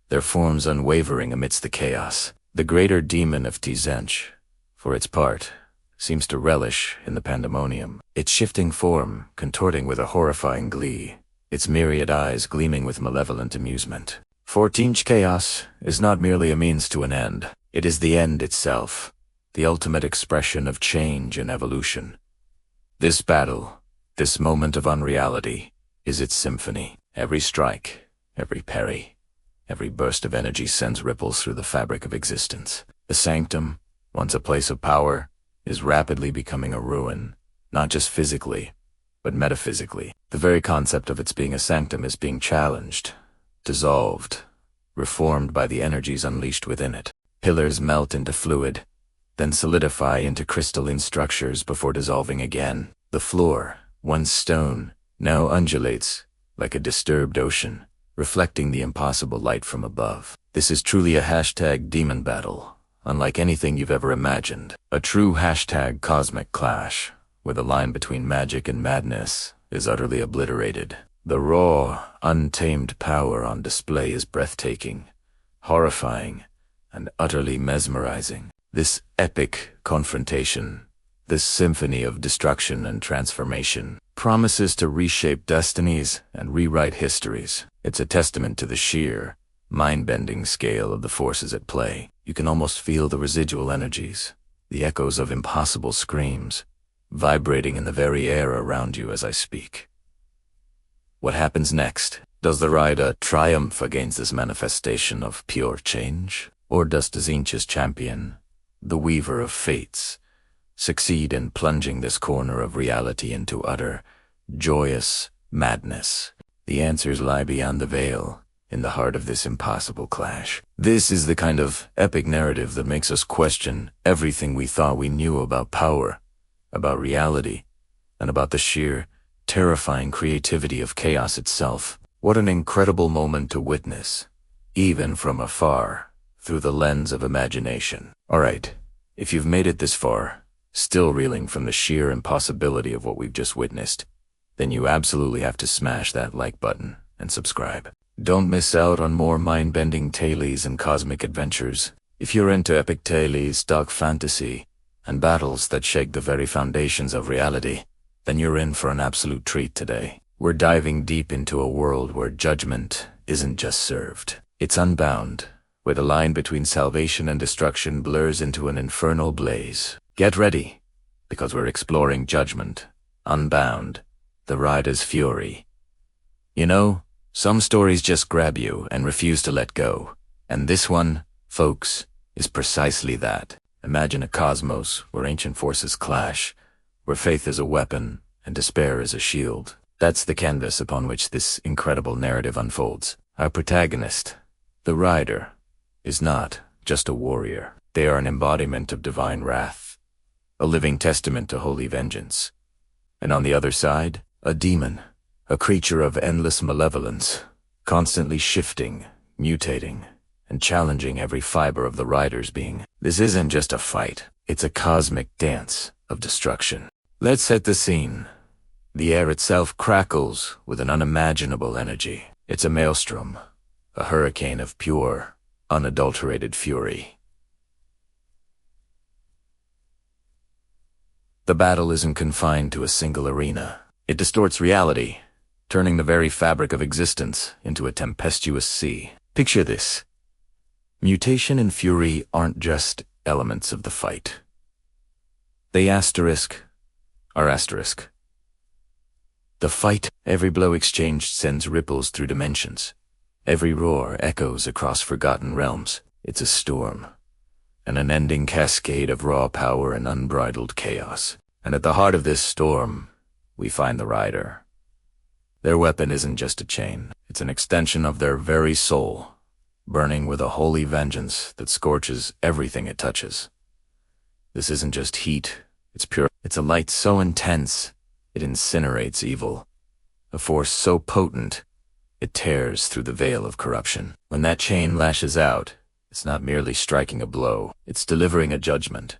their forms unwavering amidst the chaos. The Greater Daemon of Tzeentch, for its part, seems to relish in the pandemonium, its shifting form contorting with a horrifying glee, its myriad eyes gleaming with malevolent amusement. For Tzeentch chaos is not merely a means to an end, it is the end itself, the ultimate expression of change and evolution. This battle, this moment of unreality, is its symphony. Every strike, every parry, every burst of energy sends ripples through the fabric of existence. The sanctum, once a place of power, is rapidly becoming a ruin, not just physically, but metaphysically. The very concept of its being a sanctum is being challenged, dissolved, reformed by the energies unleashed within it. Pillars melt into fluid, then solidify into crystalline structures before dissolving again. The floor, once stone, now undulates like a disturbed ocean, reflecting the impossible light from above. This is truly a #demon battle, unlike anything you've ever imagined. A true #cosmic clash, where the line between magic and madness is utterly obliterated. The raw, untamed power on display is breathtaking, horrifying, and utterly mesmerizing. This epic confrontation, this symphony of destruction and transformation, promises to reshape destinies and rewrite histories. It's a testament to the sheer, mind-bending scale of the forces at play. You can almost feel the residual energies, the echoes of impossible screams, vibrating in the very air around you as I speak. What happens next? Does the rider triumph against this manifestation of pure change? Or does Tzeentch's champion, the weaver of fates, succeed in plunging this corner of reality into utter, joyous madness? The answers lie beyond the veil, in the heart of this impossible clash. This is the kind of epic narrative that makes us question everything we thought we knew about power, about reality, and about the sheer, terrifying creativity of chaos itself. What an incredible moment to witness, even from afar, through the lens of imagination. Alright, if you've made it this far, still reeling from the sheer impossibility of what we've just witnessed, then you absolutely have to smash that like button and subscribe. Don't miss out on more mind-bending tales and cosmic adventures. If you're into epic tales, dark fantasy, and battles that shake the very foundations of reality, then you're in for an absolute treat today. We're diving deep into a world where judgment isn't just served. It's unbound, where the line between salvation and destruction blurs into an infernal blaze. Get ready, because we're exploring judgment, unbound, the rider's fury. You know, some stories just grab you and refuse to let go. And this one, folks, is precisely that. Imagine a cosmos where ancient forces clash, where faith is a weapon and despair is a shield. That's the canvas upon which this incredible narrative unfolds. Our protagonist, the rider, is not just a warrior. They are an embodiment of divine wrath, a living testament to holy vengeance. And on the other side, a demon, a creature of endless malevolence, constantly shifting, mutating, and challenging every fiber of the rider's being. This isn't just a fight, it's a cosmic dance of destruction. Let's set the scene. The air itself crackles with an unimaginable energy. It's a maelstrom, a hurricane of pure, unadulterated fury. The battle isn't confined to a single arena. It distorts reality, turning the very fabric of existence into a tempestuous sea. Picture this. Mutation and fury aren't just elements of the fight. They are asterisk. The fight, every blow exchanged sends ripples through dimensions. Every roar echoes across forgotten realms. It's a storm, an unending cascade of raw power and unbridled chaos. And at the heart of this storm, we find the rider. Their weapon isn't just a chain. It's an extension of their very soul, burning with a holy vengeance that scorches everything it touches. This isn't just heat, it's pure. It's a light so intense, it incinerates evil. A force so potent, it tears through the veil of corruption. When that chain lashes out, it's not merely striking a blow, it's delivering a judgment,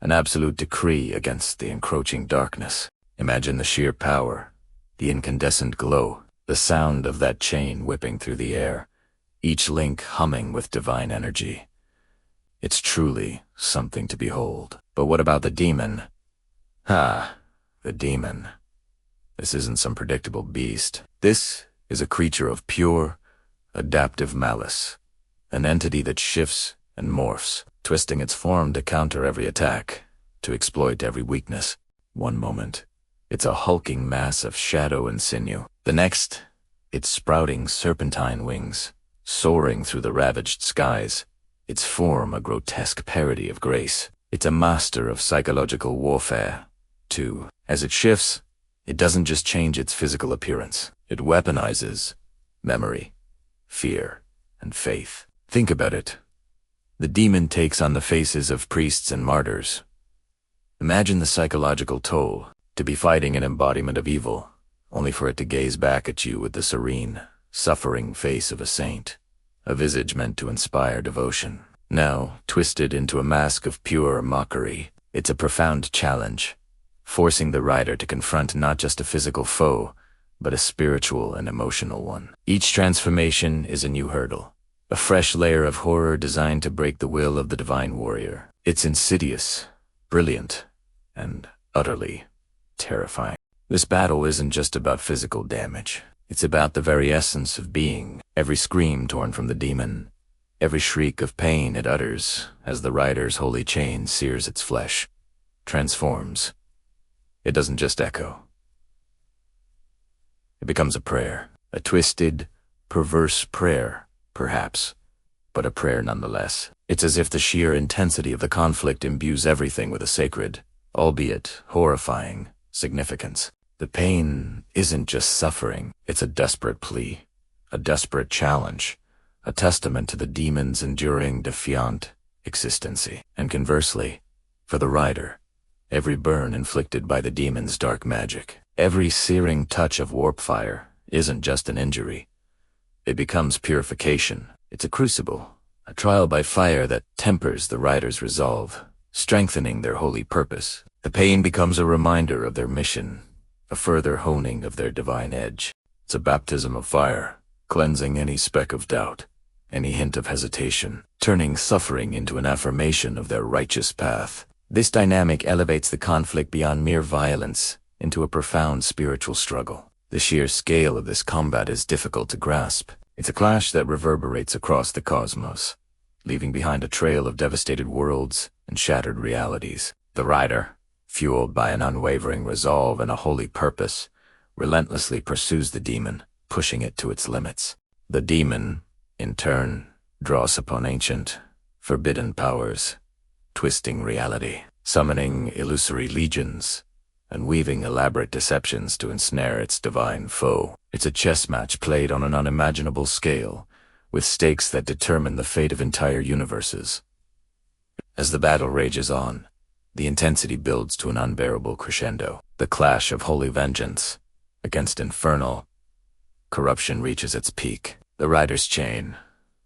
an absolute decree against the encroaching darkness. Imagine the sheer power, the incandescent glow, the sound of that chain whipping through the air, each link humming with divine energy. It's truly something to behold. But what about the demon? The demon. This isn't some predictable beast. This is a creature of pure, adaptive malice, an entity that shifts and morphs, twisting its form to counter every attack, to exploit every weakness. One moment, it's a hulking mass of shadow and sinew. The next, it's sprouting serpentine wings, soaring through the ravaged skies, its form a grotesque parody of grace. It's a master of psychological warfare, too. As it shifts, it doesn't just change its physical appearance. It weaponizes memory, fear, and faith. Think about it. The demon takes on the faces of priests and martyrs. Imagine the psychological toll, to be fighting an embodiment of evil, only for it to gaze back at you with the serene, suffering face of a saint, a visage meant to inspire devotion. Now, twisted into a mask of pure mockery, it's a profound challenge, forcing the rider to confront not just a physical foe, but a spiritual and emotional one. Each transformation is a new hurdle, a fresh layer of horror designed to break the will of the divine warrior. It's insidious, brilliant, and utterly terrifying. This battle isn't just about physical damage. It's about the very essence of being. Every scream torn from the demon, every shriek of pain it utters as the rider's holy chain sears its flesh, transforms. It doesn't just echo. It becomes a prayer, a twisted, perverse prayer, perhaps, but a prayer nonetheless. It's as if the sheer intensity of the conflict imbues everything with a sacred, albeit horrifying, significance. The pain isn't just suffering, it's a desperate plea, a desperate challenge, a testament to the demon's enduring, defiant existency. And conversely, for the rider, every burn inflicted by the demon's dark magic, every searing touch of warp fire isn't just an injury. It becomes purification. It's a crucible, a trial by fire that tempers the rider's resolve, strengthening their holy purpose. The pain becomes a reminder of their mission, a further honing of their divine edge. It's a baptism of fire, cleansing any speck of doubt, any hint of hesitation, turning suffering into an affirmation of their righteous path. This dynamic elevates the conflict beyond mere violence into a profound spiritual struggle. The sheer scale of this combat is difficult to grasp. It's a clash that reverberates across the cosmos, leaving behind a trail of devastated worlds and shattered realities. The rider, fueled by an unwavering resolve and a holy purpose, relentlessly pursues the demon, pushing it to its limits. The demon, in turn, draws upon ancient, forbidden powers, twisting reality, summoning illusory legions, and weaving elaborate deceptions to ensnare its divine foe. It's a chess match played on an unimaginable scale, with stakes that determine the fate of entire universes. As the battle rages on, the intensity builds to an unbearable crescendo. The clash of holy vengeance against infernal corruption reaches its peak. The rider's chain,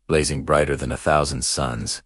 blazing brighter than 1,000 suns,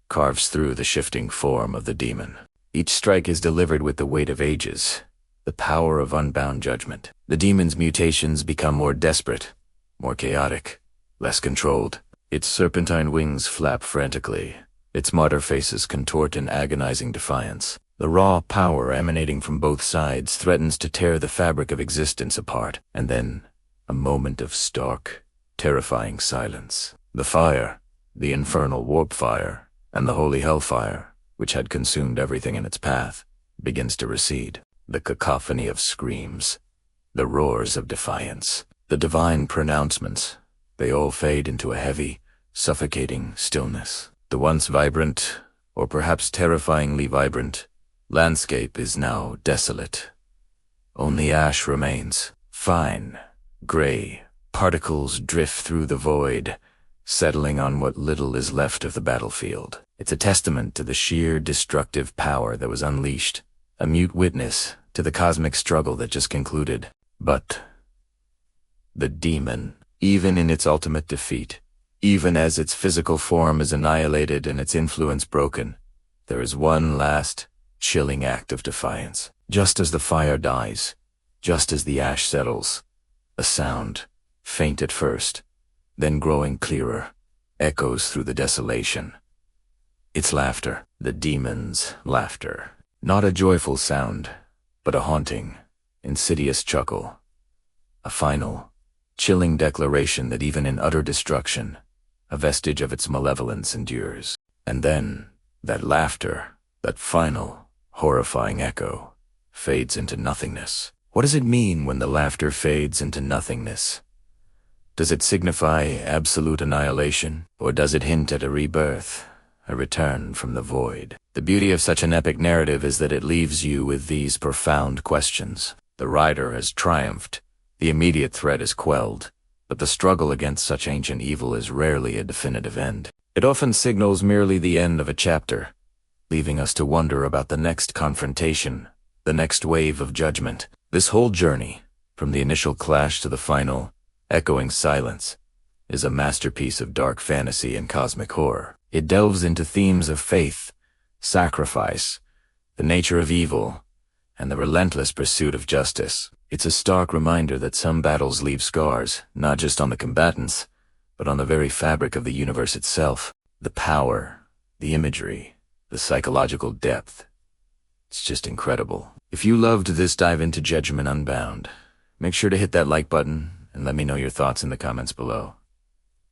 carves through the shifting form of the demon. Each strike is delivered with the weight of ages, the power of unbound judgment. The demon's mutations become more desperate, more chaotic, less controlled. Its serpentine wings flap frantically, its martyr faces contort in agonizing defiance. The raw power emanating from both sides threatens to tear the fabric of existence apart. And then, a moment of stark, terrifying silence. The fire, the infernal warp fire, and the holy hellfire, which had consumed everything in its path, begins to recede. The cacophony of screams, the roars of defiance, the divine pronouncements, they all fade into a heavy, suffocating stillness. The once vibrant, or perhaps terrifyingly vibrant, landscape is now desolate. Only ash remains. Fine, gray particles drift through the void, settling on what little is left of the battlefield. It's a testament to the sheer destructive power that was unleashed, a mute witness to the cosmic struggle that just concluded. But the demon, even in its ultimate defeat, even as its physical form is annihilated and its influence broken, there is one last, chilling act of defiance. Just as the fire dies, just as the ash settles, a sound, faint at first, then growing clearer, echoes through the desolation. It's laughter, the demon's laughter. Not a joyful sound, but a haunting, insidious chuckle. A final, chilling declaration that even in utter destruction, a vestige of its malevolence endures. And then, that laughter, that final, horrifying echo, fades into nothingness. What does it mean when the laughter fades into nothingness? Does it signify absolute annihilation, or does it hint at a rebirth, a return from the void? The beauty of such an epic narrative is that it leaves you with these profound questions. The rider has triumphed, the immediate threat is quelled, but the struggle against such ancient evil is rarely a definitive end. It often signals merely the end of a chapter, leaving us to wonder about the next confrontation, the next wave of judgment. This whole journey, from the initial clash to the final, echoing silence, is a masterpiece of dark fantasy and cosmic horror. It delves into themes of faith, sacrifice, the nature of evil, and the relentless pursuit of justice. It's a stark reminder that some battles leave scars, not just on the combatants, but on the very fabric of the universe itself. The power, the imagery, the psychological depth. It's just incredible. If you loved this dive into Judgment Unbound, make sure to hit that like button and let me know your thoughts in the comments below.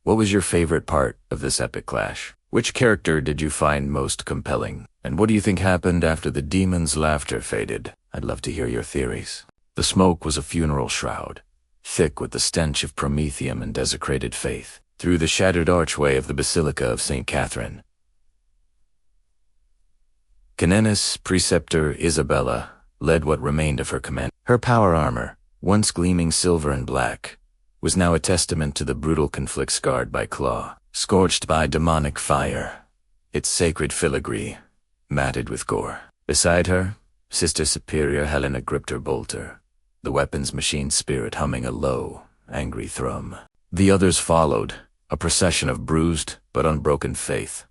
What was your favorite part of this epic clash? Which character did you find most compelling? And what do you think happened after the demon's laughter faded? I'd love to hear your theories. The smoke was a funeral shroud, thick with the stench of promethium and desecrated faith. Through the shattered archway of the Basilica of St. Catherine, Canoness Preceptor Isabella led what remained of her command. Her power armor, once gleaming silver and black, was now a testament to the brutal conflict scarred by claw, scorched by demonic fire, its sacred filigree matted with gore. Beside her, Sister Superior Helena gripped her bolter, the weapon's machine spirit humming a low, angry thrum. The others followed, a procession of bruised but unbroken faith.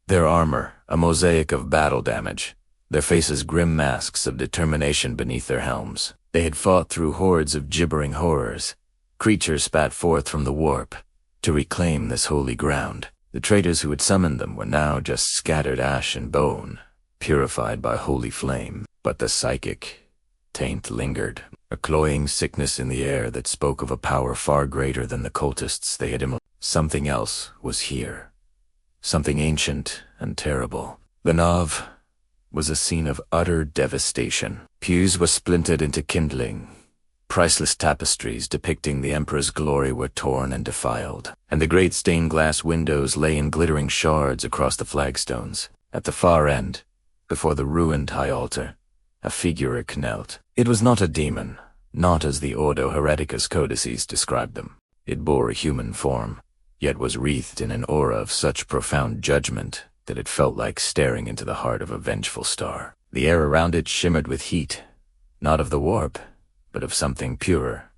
Their armor, a mosaic of battle damage, their faces grim masks of determination beneath their helms. They had fought through hordes of gibbering horrors, creatures spat forth from the warp, to reclaim this holy ground. The traitors who had summoned them were now just scattered ash and bone, purified by holy flame. But the psychic taint lingered, a cloying sickness in the air that spoke of a power far greater than the cultists they had immolated. Something else was here. Something ancient and terrible. The Nave was a scene of utter devastation. Pews were splintered into kindling. Priceless tapestries depicting the Emperor's glory were torn and defiled, and the great stained glass windows lay in glittering shards across the flagstones. At the far end, before the ruined high altar, a figure knelt. It was not a demon, not as the Ordo Hereticus codices described them. It bore a human form, yet was wreathed in an aura of such profound judgment that it felt like staring into the heart of a vengeful star. The air around it shimmered with heat, not of the warp, but of something purer.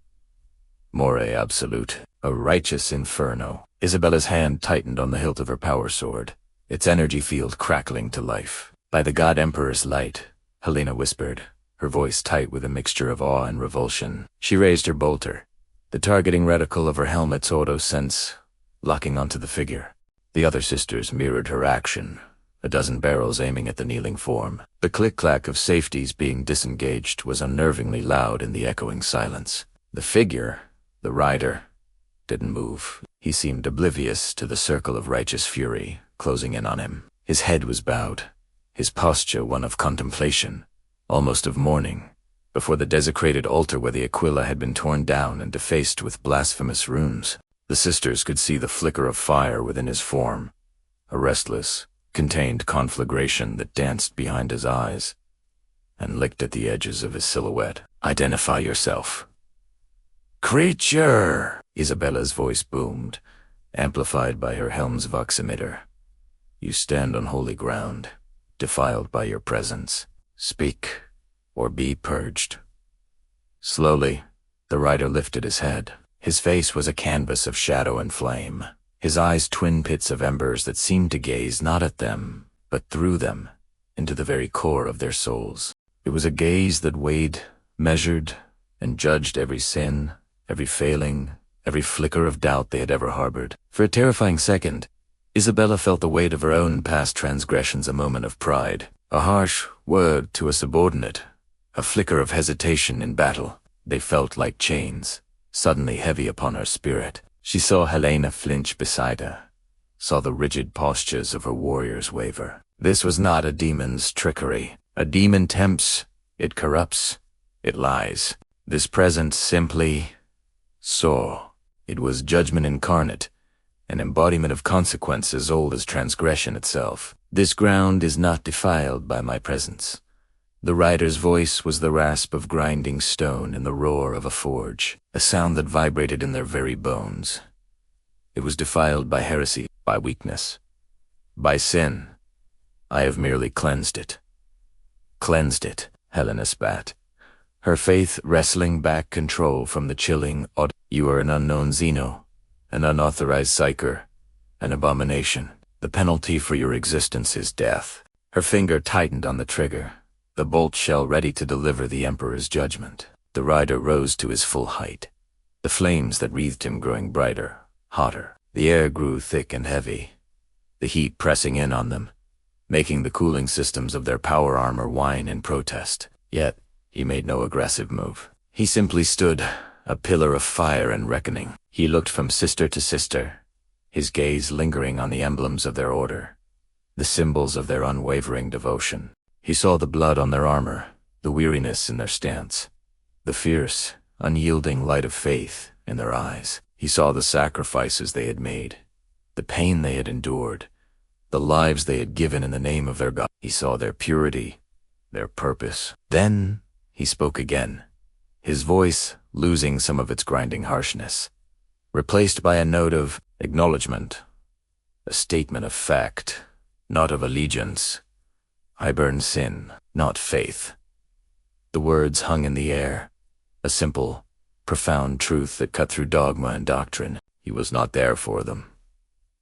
More absolute, a righteous inferno. Isabella's hand tightened on the hilt of her power sword, its energy field crackling to life. By the God Emperor's light, Helena whispered, her voice tight with a mixture of awe and revulsion. She raised her bolter, the targeting reticle of her helmet's auto-sense locking onto the figure. The other sisters mirrored her action, a dozen barrels aiming at the kneeling form. The click-clack of safeties being disengaged was unnervingly loud in the echoing silence. The figure, the rider, didn't move. He seemed oblivious to the circle of righteous fury closing in on him. His head was bowed, his posture one of contemplation, almost of mourning, before the desecrated altar where the Aquila had been torn down and defaced with blasphemous runes. The sisters could see the flicker of fire within his form, a restless, contained conflagration that danced behind his eyes and licked at the edges of his silhouette. "Identify yourself." "Creature!" Isabella's voice boomed, amplified by her helm's voximeter. "You stand on holy ground, defiled by your presence. Speak, or be purged." Slowly, the rider lifted his head. His face was a canvas of shadow and flame, his eyes twin pits of embers that seemed to gaze not at them, but through them, into the very core of their souls. It was a gaze that weighed, measured, and judged every sin, every failing, every flicker of doubt they had ever harbored. For a terrifying second, Isabella felt the weight of her own past transgressions, a moment of pride, a harsh word to a subordinate, a flicker of hesitation in battle. They felt like chains, suddenly heavy upon her spirit. She saw Helena flinch beside her, saw the rigid postures of her warriors waver. This was not a demon's trickery. A demon tempts, it corrupts, it lies. This presence simply saw. It was judgment incarnate, an embodiment of consequence as old as transgression itself. "This ground is not defiled by my presence." The rider's voice was the rasp of grinding stone and the roar of a forge, a sound that vibrated in their very bones. "It was defiled by heresy, by weakness, by sin. I have merely cleansed it." "Cleansed it," Helena spat, her faith wrestling back control from the chilling odd. "You are an unknown Xeno, an unauthorized psyker, an abomination. The penalty for your existence is death." Her finger tightened on the trigger, the bolt shell ready to deliver the Emperor's judgment. The rider rose to his full height, the flames that wreathed him growing brighter, hotter. The air grew thick and heavy, the heat pressing in on them, making the cooling systems of their power armor whine in protest. Yet, he made no aggressive move. He simply stood, a pillar of fire and reckoning. He looked from sister to sister, his gaze lingering on the emblems of their order, the symbols of their unwavering devotion. He saw the blood on their armor, the weariness in their stance, the fierce, unyielding light of faith in their eyes. He saw the sacrifices they had made, the pain they had endured, the lives they had given in the name of their God. He saw their purity, their purpose. Then he spoke again, his voice losing some of its grinding harshness, replaced by a note of acknowledgement, a statement of fact, not of allegiance. "I burn sin, not faith." The words hung in the air, a simple, profound truth that cut through dogma and doctrine. He was not there for them.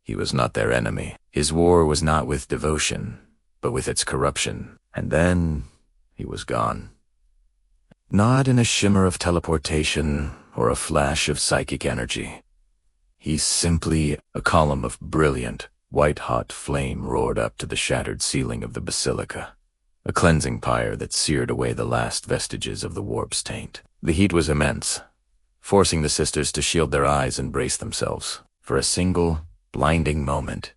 He was not their enemy. His war was not with devotion, but with its corruption. And then he was gone. Not in a shimmer of teleportation or a flash of psychic energy. He's simply a column of brilliant, white-hot flame roared up to the shattered ceiling of the basilica, a cleansing pyre that seared away the last vestiges of the warp's taint. The heat was immense, forcing the sisters to shield their eyes and brace themselves. For a single, blinding moment,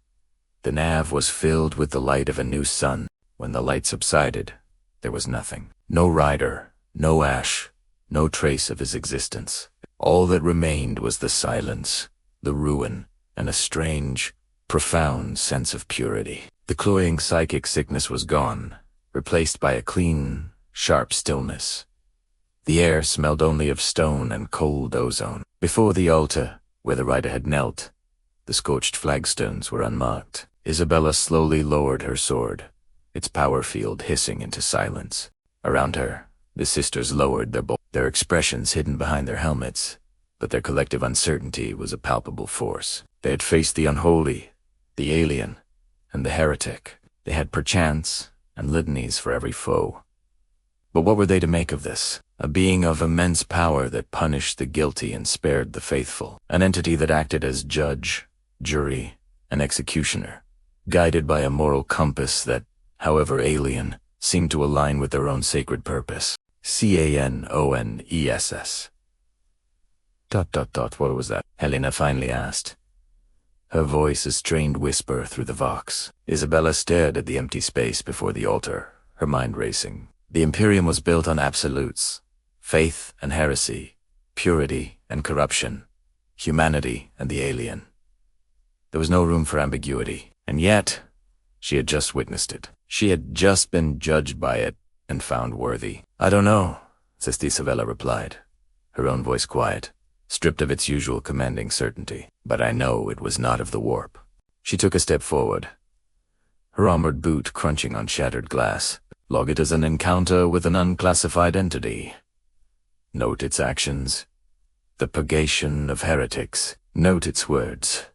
the nav was filled with the light of a new sun. When the light subsided, there was nothing. No rider, no ash, no trace of his existence. All that remained was the silence, the ruin, and a strange, profound sense of purity. The cloying psychic sickness was gone, replaced by a clean, sharp stillness. The air smelled only of stone and cold ozone. Before the altar, where the rider had knelt, the scorched flagstones were unmarked. Isabella slowly lowered her sword, its power field hissing into silence. Around her, the sisters lowered their bolts, their expressions hidden behind their helmets, but their collective uncertainty was a palpable force. They had faced the unholy, the alien, and the heretic. They had perchance and litanies for every foe. But what were they to make of this? A being of immense power that punished the guilty and spared the faithful. An entity that acted as judge, jury, and executioner, guided by a moral compass that, however alien, seemed to align with their own sacred purpose. CANONESS. ... What was that? Helena finally asked, her voice a strained whisper through the vox. Isabella stared at the empty space before the altar, her mind racing. The Imperium was built on absolutes, faith and heresy, purity and corruption, humanity and the alien. There was no room for ambiguity. And yet, she had just witnessed it. She had just been judged by it and found worthy. "I don't know," Sister Isabella replied, her own voice quiet, stripped of its usual commanding certainty. "But I know it was not of the warp." She took a step forward, her armored boot crunching on shattered glass. "Log it as an encounter with an unclassified entity. Note its actions, the purgation of heretics. Note its words."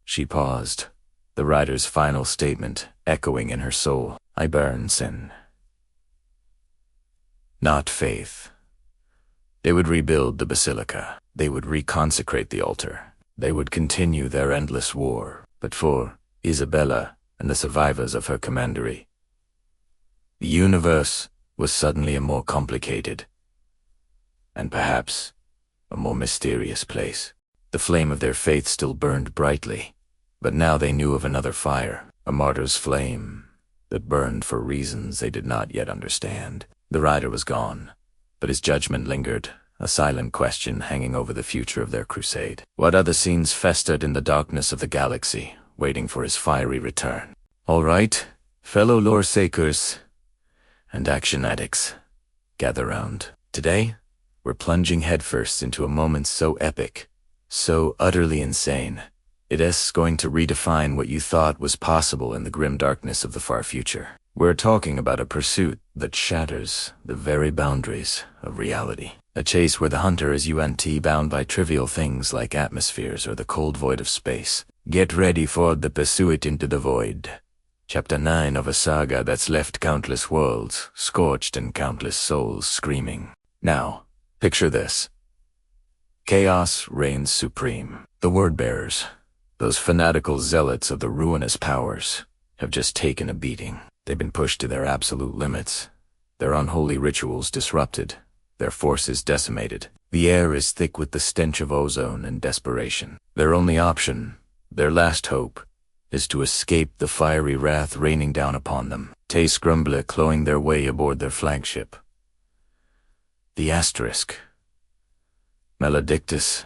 She paused, the rider's final statement echoing in her soul. "I burn sin, not faith." They would rebuild the basilica. They would reconsecrate the altar. They would continue their endless war. But for Isabella and the survivors of her commandery, the universe was suddenly a more complicated and perhaps a more mysterious place. The flame of their faith still burned brightly, but now they knew of another fire, a martyr's flame that burned for reasons they did not yet understand. The rider was gone, but his judgment lingered, a silent question hanging over the future of their crusade. What other scenes festered in the darkness of the galaxy, waiting for his fiery return? All right, fellow lore seekers and action addicts, gather round. Today, we're plunging headfirst into a moment so epic, so utterly insane, it is going to redefine what you thought was possible in the grim darkness of the far future. We're talking about a pursuit that shatters the very boundaries of reality. A chase where the hunter is bound by trivial things like atmospheres or the cold void of space. Get ready for the pursuit into the void. Chapter 9 of a saga that's left countless worlds scorched and countless souls screaming. Now, picture this. Chaos reigns supreme. The word-bearers, those fanatical zealots of the ruinous powers, have just taken a beating. They've been pushed to their absolute limits, their unholy rituals disrupted, their forces decimated. The air is thick with the stench of ozone and desperation. Their only option, their last hope, is to escape the fiery wrath raining down upon them. Tay Scrumble clawing their way aboard their flagship, the Asterisk. Maledictus.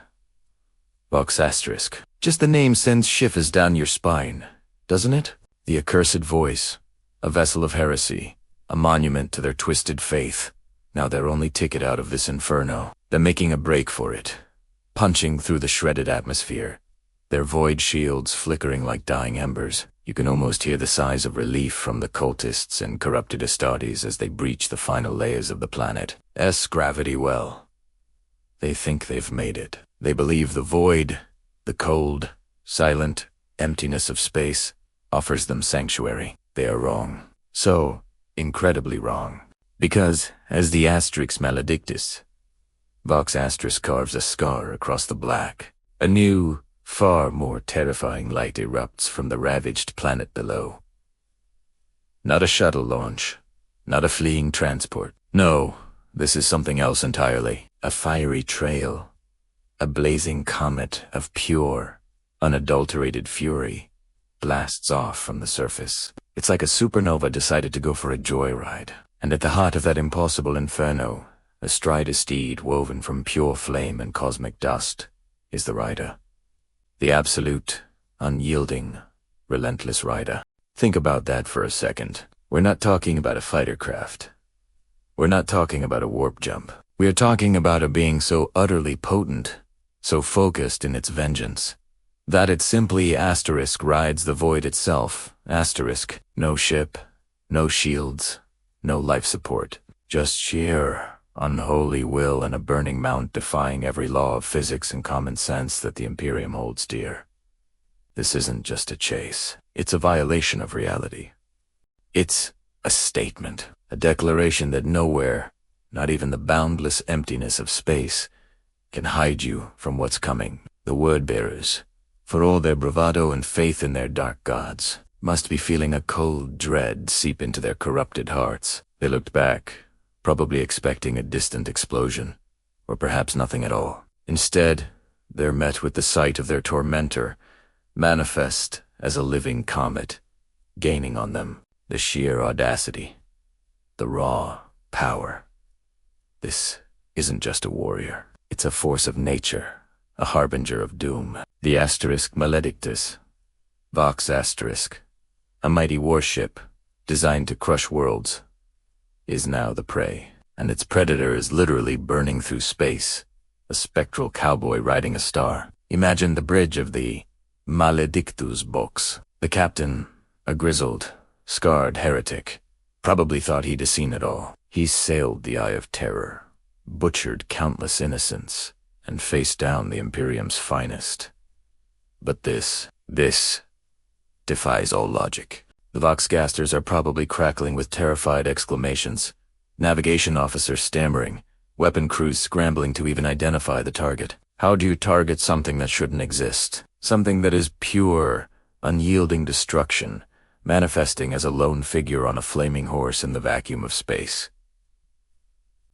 Vox Asterisk. Just the name sends shivers down your spine, doesn't it? The accursed voice, a vessel of heresy, a monument to their twisted faith. Now their only ticket out of this inferno. They're making a break for it, punching through the shredded atmosphere, their void shields flickering like dying embers. You can almost hear the sighs of relief from the cultists and corrupted Astartes as they breach the final layers of the planet's gravity well. They think they've made it. They believe the void, the cold, silent emptiness of space, offers them sanctuary. They are wrong. So incredibly wrong. Because, as the Asterix Maledictus, Vox Asterisk carves a scar across the black. A new, far more terrifying light erupts from the ravaged planet below. Not a shuttle launch, not a fleeing transport. No, this is something else entirely. A fiery trail, a blazing comet of pure, unadulterated fury, blasts off from the surface. It's like a supernova decided to go for a joyride. And at the heart of that impossible inferno, astride a steed woven from pure flame and cosmic dust, is the rider. The absolute, unyielding, relentless rider. Think about that for a second. We're not talking about a fighter craft. We're not talking about a warp jump. We are talking about a being so utterly potent, so focused in its vengeance, that it simply asterisk rides the void itself. Asterisk. No ship, no shields, no life support. Just sheer, unholy will and a burning mount defying every law of physics and common sense that the Imperium holds dear. This isn't just a chase. It's a violation of reality. It's a statement, a declaration that nowhere, not even the boundless emptiness of space, can hide you from what's coming. The word-bearers, for all their bravado and faith in their dark gods, must be feeling a cold dread seep into their corrupted hearts. They looked back, probably expecting a distant explosion, or perhaps nothing at all. Instead, they're met with the sight of their tormentor, manifest as a living comet, gaining on them. The sheer audacity, the raw power. This isn't just a warrior. It's a force of nature, a harbinger of doom. The Asterisk Maledictus, Vox Asterisk, a mighty warship designed to crush worlds, is now the prey, and its predator is literally burning through space, a spectral cowboy riding a star. Imagine the bridge of the Maledictus box. The captain, a grizzled, scarred heretic, probably thought he'd seen it all. He sailed the Eye of Terror, butchered countless innocents, and faced down the Imperium's finest. But this defies all logic. The Voxgasters are probably crackling with terrified exclamations, navigation officers stammering, weapon crews scrambling to even identify the target. How do you target something that shouldn't exist? Something that is pure, unyielding destruction, manifesting as a lone figure on a flaming horse in the vacuum of space.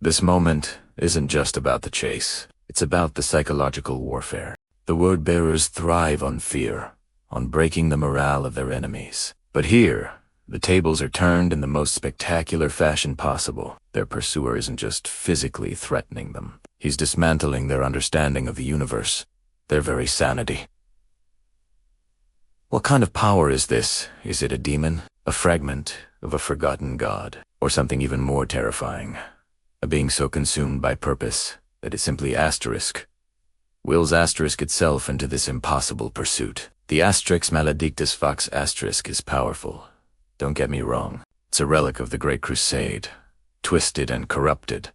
This moment isn't just about the chase. It's about the psychological warfare. The word-bearers thrive on fear, on breaking the morale of their enemies. But here, the tables are turned in the most spectacular fashion possible. Their pursuer isn't just physically threatening them. He's dismantling their understanding of the universe, their very sanity. What kind of power is this? Is it a demon? A fragment of a forgotten god? Or something even more terrifying? A being so consumed by purpose that it simply wills Asterisk itself into this impossible pursuit. The Asterix Maledictus Vox Asterisk is powerful. Don't get me wrong. It's a relic of the Great Crusade, twisted and corrupted,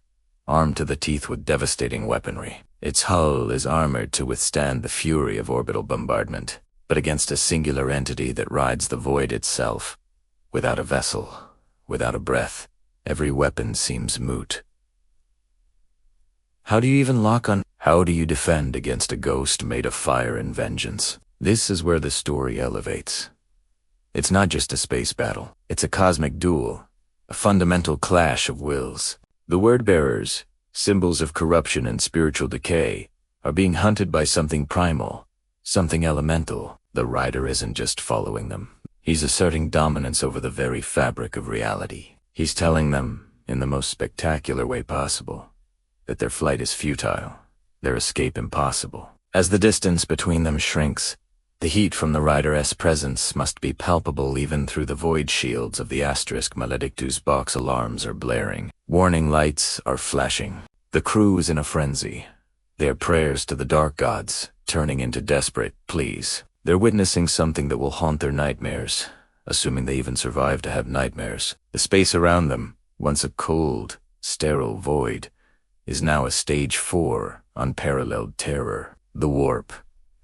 armed to the teeth with devastating weaponry. Its hull is armored to withstand the fury of orbital bombardment, but against a singular entity that rides the void itself. Without a vessel, without a breath, every weapon seems moot. How do you even lock on? How do you defend against a ghost made of fire and vengeance? This is where the story elevates. It's not just a space battle. It's a cosmic duel, a fundamental clash of wills. The word-bearers, symbols of corruption and spiritual decay, are being hunted by something primal, something elemental. The rider isn't just following them. He's asserting dominance over the very fabric of reality. He's telling them, in the most spectacular way possible, that their flight is futile, their escape impossible. As the distance between them shrinks, the heat from the rider's presence must be palpable even through the void shields of the Asterisk Maledictus box. Alarms are blaring. Warning lights are flashing. The crew is in a frenzy. Their prayers to the dark gods turning into desperate pleas. They're witnessing something that will haunt their nightmares, assuming they even survive to have nightmares. The space around them, once a cold, sterile void, is now a stage 4 unparalleled terror. The warp,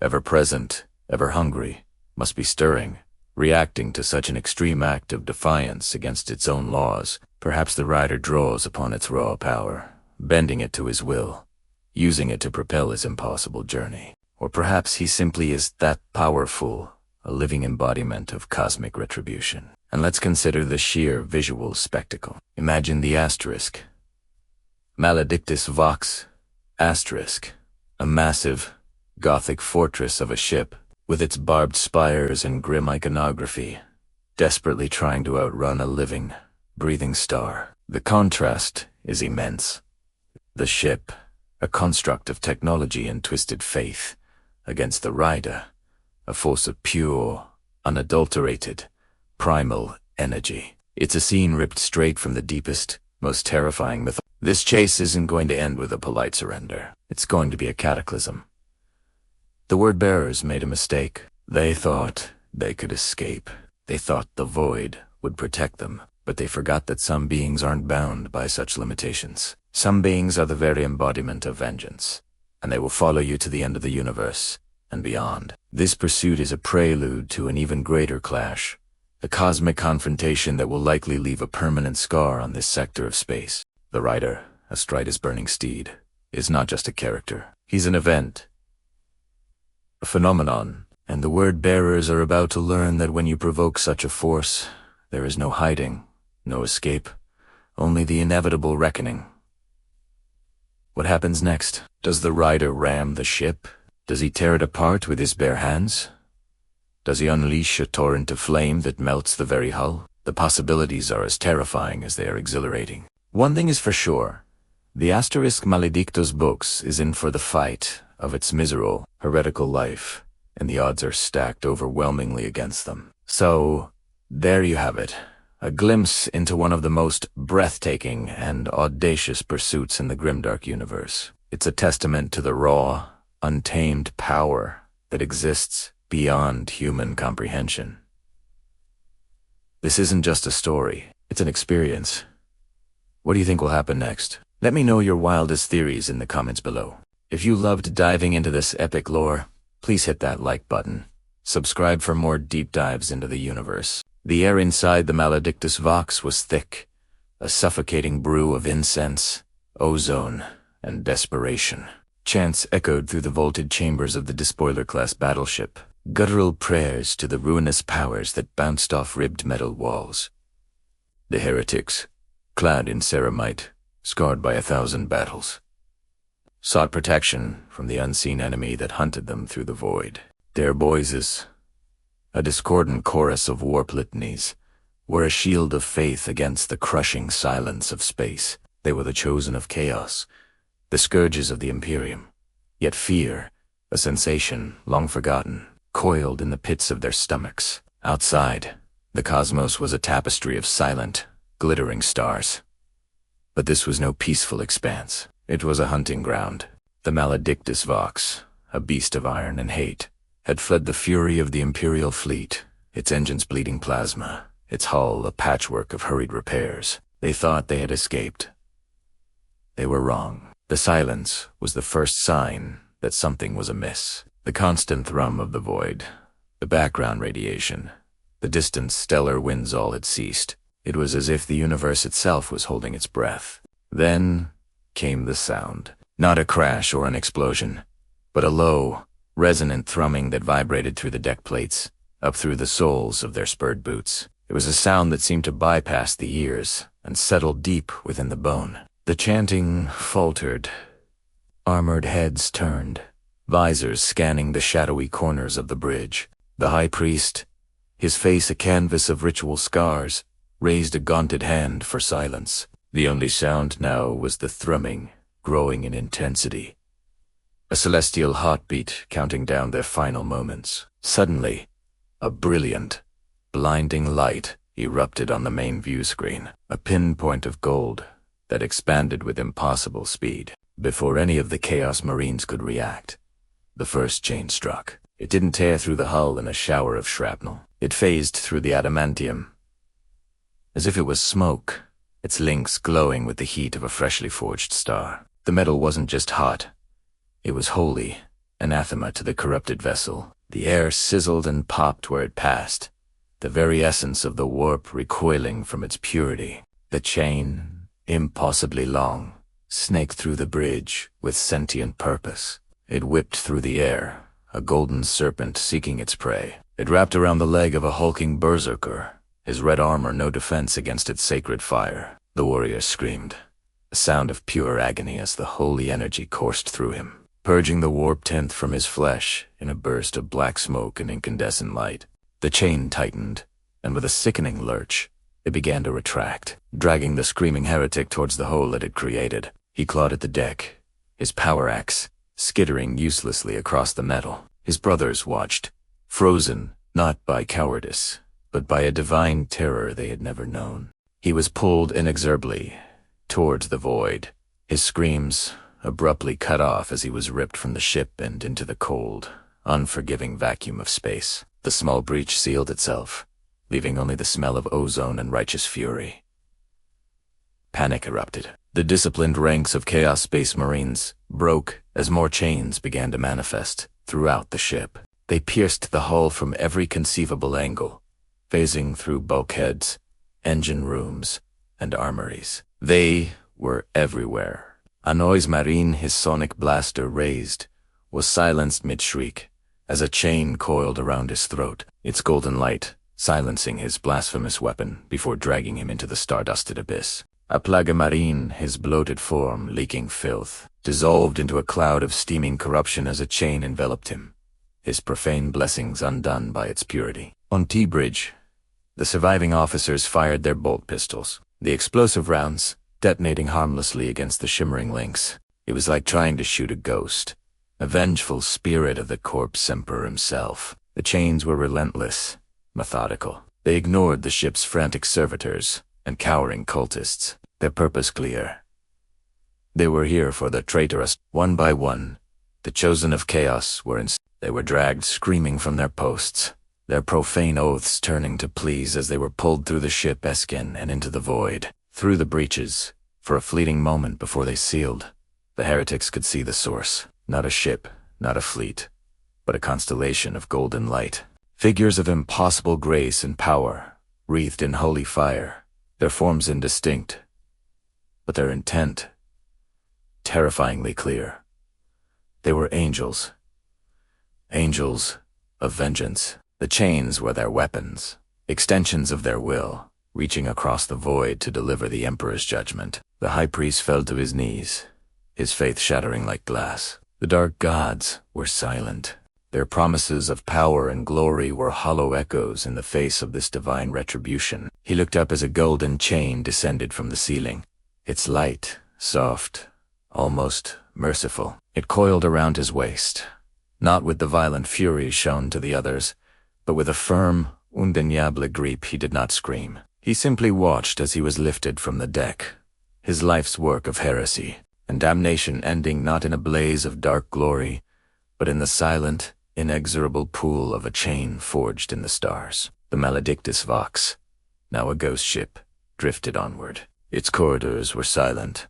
ever present, ever hungry, must be stirring, reacting to such an extreme act of defiance against its own laws. Perhaps the rider draws upon its raw power, bending it to his will, using it to propel his impossible journey. Or perhaps he simply is that powerful, a living embodiment of cosmic retribution. And let's consider the sheer visual spectacle. Imagine the Asterisk, Maledictus Vox Asterisk, a massive, Gothic fortress of a ship, with its barbed spires and grim iconography, desperately trying to outrun a living, breathing star. The contrast is immense. The ship, a construct of technology and twisted faith, against the rider, a force of pure, unadulterated, primal energy. It's a scene ripped straight from the deepest, most terrifying myth. This chase isn't going to end with a polite surrender. It's going to be a cataclysm. The word-bearers made a mistake. They thought they could escape. They thought the void would protect them, but they forgot that some beings aren't bound by such limitations. Some beings are the very embodiment of vengeance, and they will follow you to the end of the universe and beyond. This pursuit is a prelude to an even greater clash, a cosmic confrontation that will likely leave a permanent scar on this sector of space. The rider, astride his burning steed, is not just a character. He's an event, a phenomenon, and the word-bearers are about to learn that when you provoke such a force, there is no hiding, no escape, only the inevitable reckoning. What happens next? Does the rider ram the ship? Does he tear it apart with his bare hands? Does he unleash a torrent of flame that melts the very hull? The possibilities are as terrifying as they are exhilarating. One thing is for sure, the Asterisk Maledictus books is in for the fight of its miserable, heretical life, and the odds are stacked overwhelmingly against them. So, there you have it. A glimpse into one of the most breathtaking and audacious pursuits in the grimdark universe. It's a testament to the raw, untamed power that exists beyond human comprehension. This isn't just a story, it's an experience. What do you think will happen next? Let me know your wildest theories in the comments below. If you loved diving into this epic lore, please hit that like button. Subscribe for more deep dives into the universe. The air inside the Maledictus Vox was thick, a suffocating brew of incense, ozone, and desperation. Chants echoed through the vaulted chambers of the despoiler-class battleship, guttural prayers to the ruinous powers that bounced off ribbed metal walls. The heretics, clad in ceramite, scarred by 1,000 battles, sought protection from the unseen enemy that hunted them through the void. Their voices, a discordant chorus of warp litanies, were a shield of faith against the crushing silence of space. They were the chosen of chaos, the scourges of the Imperium. Yet fear, a sensation long forgotten, coiled in the pits of their stomachs. Outside, the cosmos was a tapestry of silent, glittering stars. But this was no peaceful expanse. It was a hunting ground. The Maledictus Vox, a beast of iron and hate, had fled the fury of the Imperial fleet, its engines bleeding plasma, its hull a patchwork of hurried repairs. They thought they had escaped. They were wrong. The silence was the first sign that something was amiss. The constant thrum of the void, the background radiation, the distant stellar winds all had ceased. It was as if the universe itself was holding its breath. Then came the sound. Not a crash or an explosion, but a low, resonant thrumming that vibrated through the deck plates, up through the soles of their spurred boots. It was a sound that seemed to bypass the ears and settle deep within the bone. The chanting faltered. Armored heads turned, visors scanning the shadowy corners of the bridge. The high priest, his face a canvas of ritual scars, raised a gaunted hand for silence. The only sound now was the thrumming, growing in intensity. A celestial heartbeat counting down their final moments. Suddenly, a brilliant, blinding light erupted on the main view screen, a pinpoint of gold that expanded with impossible speed. Before any of the Chaos Marines could react, the first chain struck. It didn't tear through the hull in a shower of shrapnel. It phased through the adamantium, as if it was smoke, its links glowing with the heat of a freshly forged star. The metal wasn't just hot. It was holy, anathema to the corrupted vessel. The air sizzled and popped where it passed, the very essence of the warp recoiling from its purity. The chain, impossibly long, snaked through the bridge with sentient purpose. It whipped through the air, a golden serpent seeking its prey. It wrapped around the leg of a hulking berserker, his red armor no defense against its sacred fire. The warrior screamed, a sound of pure agony as the holy energy coursed through him, purging the warp tenth from his flesh in a burst of black smoke and incandescent light. The chain tightened, and with a sickening lurch, it began to retract, dragging the screaming heretic towards the hole it had created. He clawed at the deck, his power axe skittering uselessly across the metal. His brothers watched, frozen not by cowardice, but by a divine terror they had never known. He was pulled inexorably towards the void, his screams abruptly cut off as he was ripped from the ship and into the cold, unforgiving vacuum of space. The small breach sealed itself, leaving only the smell of ozone and righteous fury. Panic erupted. The disciplined ranks of Chaos Space Marines broke as more chains began to manifest throughout the ship. They pierced the hull from every conceivable angle, phasing through bulkheads, engine rooms, and armories. They were everywhere. A noise marine, his sonic blaster raised, was silenced mid-shriek as a chain coiled around his throat, its golden light silencing his blasphemous weapon before dragging him into the star-dusted abyss. A plaga marine, his bloated form leaking filth, dissolved into a cloud of steaming corruption as a chain enveloped him, his profane blessings undone by its purity. On T-Bridge, the surviving officers fired their bolt pistols, the explosive rounds detonating harmlessly against the shimmering links. It was like trying to shoot a ghost, a vengeful spirit of the corpse emperor himself. The chains were relentless, methodical. They ignored the ship's frantic servitors and cowering cultists, their purpose clear. They were here for the traitorous. One by one, the chosen of chaos they were dragged screaming from their posts, their profane oaths turning to pleas as they were pulled through the ship Eskin and into the void, through the breaches. For a fleeting moment before they sealed, the heretics could see the source. Not a ship, not a fleet, but a constellation of golden light. Figures of impossible grace and power, wreathed in holy fire, their forms indistinct, but their intent terrifyingly clear. They were angels. Angels of vengeance. The chains were their weapons, extensions of their will, reaching across the void to deliver the Emperor's judgment. The high priest fell to his knees, his faith shattering like glass. The dark gods were silent. Their promises of power and glory were hollow echoes in the face of this divine retribution. He looked up as a golden chain descended from the ceiling, its light, soft, almost merciful. It coiled around his waist, not with the violent fury shown to the others, but with a firm, undeniable grip. He did not scream. He simply watched as he was lifted from the deck, his life's work of heresy and damnation ending not in a blaze of dark glory, but in the silent, inexorable pool of a chain forged in the stars. The Maledictus Vox, now a ghost ship, drifted onward. Its corridors were silent,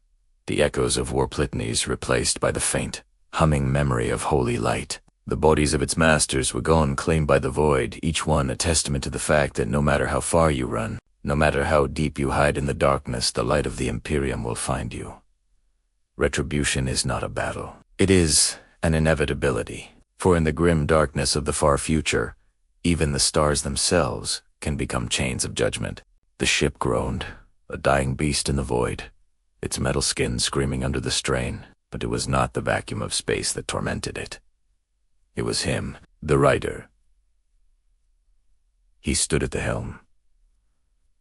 the echoes of war litanies replaced by the faint, humming memory of holy light. The bodies of its masters were gone, claimed by the void, each one a testament to the fact that no matter how far you run, no matter how deep you hide in the darkness, the light of the Imperium will find you. Retribution is not a battle. It is an inevitability, for in the grim darkness of the far future, even the stars themselves can become chains of judgment. The ship groaned, a dying beast in the void, its metal skin screaming under the strain, but it was not the vacuum of space that tormented it. It was him, the rider. He stood at the helm,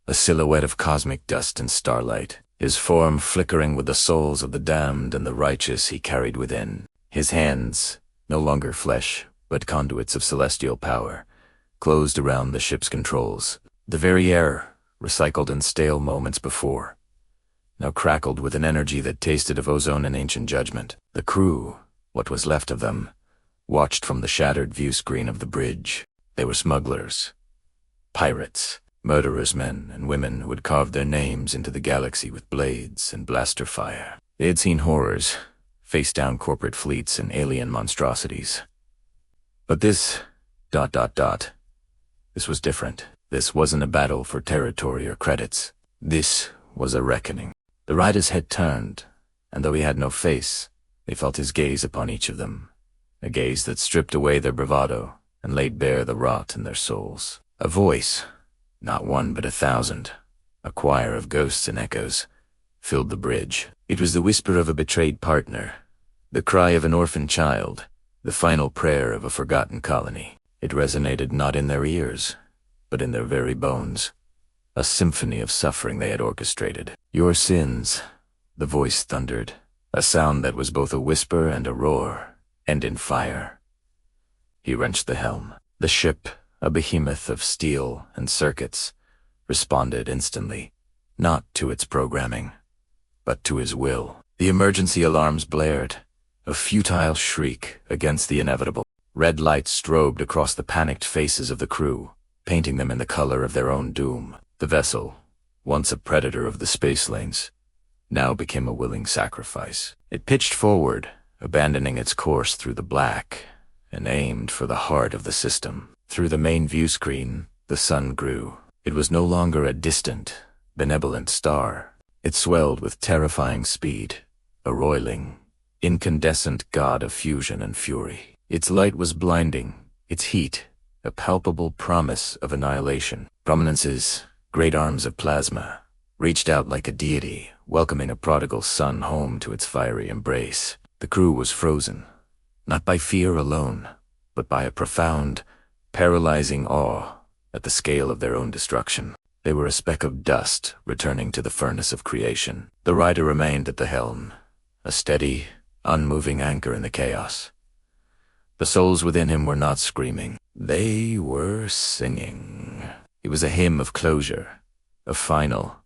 a silhouette of cosmic dust and starlight, his form flickering with the souls of the damned and the righteous he carried within. His hands, no longer flesh, but conduits of celestial power, closed around the ship's controls. The very air, recycled in stale moments before, now crackled with an energy that tasted of ozone and ancient judgment. The crew, what was left of them, watched from the shattered view screen of the bridge. They were smugglers, pirates, murderers, men and women who had carved their names into the galaxy with blades and blaster fire. They had seen horrors, faced down corporate fleets and alien monstrosities. But this... This was different. This wasn't a battle for territory or credits. This was a reckoning. The rider's head turned, and though he had no face, they felt his gaze upon each of them, a gaze that stripped away their bravado and laid bare the rot in their souls. A voice, not one but 1,000, a choir of ghosts and echoes, filled the bridge. It was the whisper of a betrayed partner, the cry of an orphan child, the final prayer of a forgotten colony. It resonated not in their ears, but in their very bones, a symphony of suffering they had orchestrated. "Your sins," the voice thundered, a sound that was both a whisper and a roar, and in fire. He wrenched the helm. The ship, a behemoth of steel and circuits, responded instantly, not to its programming, but to his will. The emergency alarms blared, a futile shriek against the inevitable. Red lights strobed across the panicked faces of the crew, painting them in the color of their own doom. The vessel, once a predator of the space lanes, now became a willing sacrifice. It pitched forward, abandoning its course through the black, and aimed for the heart of the system. Through the main view screen, the sun grew. It was no longer a distant, benevolent star. It swelled with terrifying speed, a roiling, incandescent god of fusion and fury. Its light was blinding, its heat a palpable promise of annihilation. Prominences, great arms of plasma, reached out like a deity, welcoming a prodigal son home to its fiery embrace. The crew was frozen, not by fear alone, but by a profound, paralyzing awe at the scale of their own destruction. They were a speck of dust returning to the furnace of creation. The rider remained at the helm, a steady, unmoving anchor in the chaos, The souls within him were not screaming. They were singing. It was a hymn of closure, a final,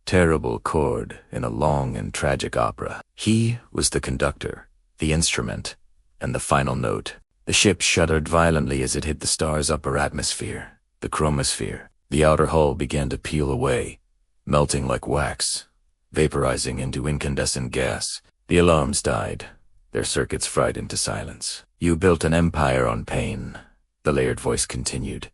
terrible chord in a long and tragic opera. He was the conductor, the instrument, and the final note. The ship shuddered violently as it hit the star's upper atmosphere, the chromosphere. The outer hull began to peel away, melting like wax, vaporizing into incandescent gas. The alarms died, their circuits fried into silence. You built an empire on pain, the layered voice continued.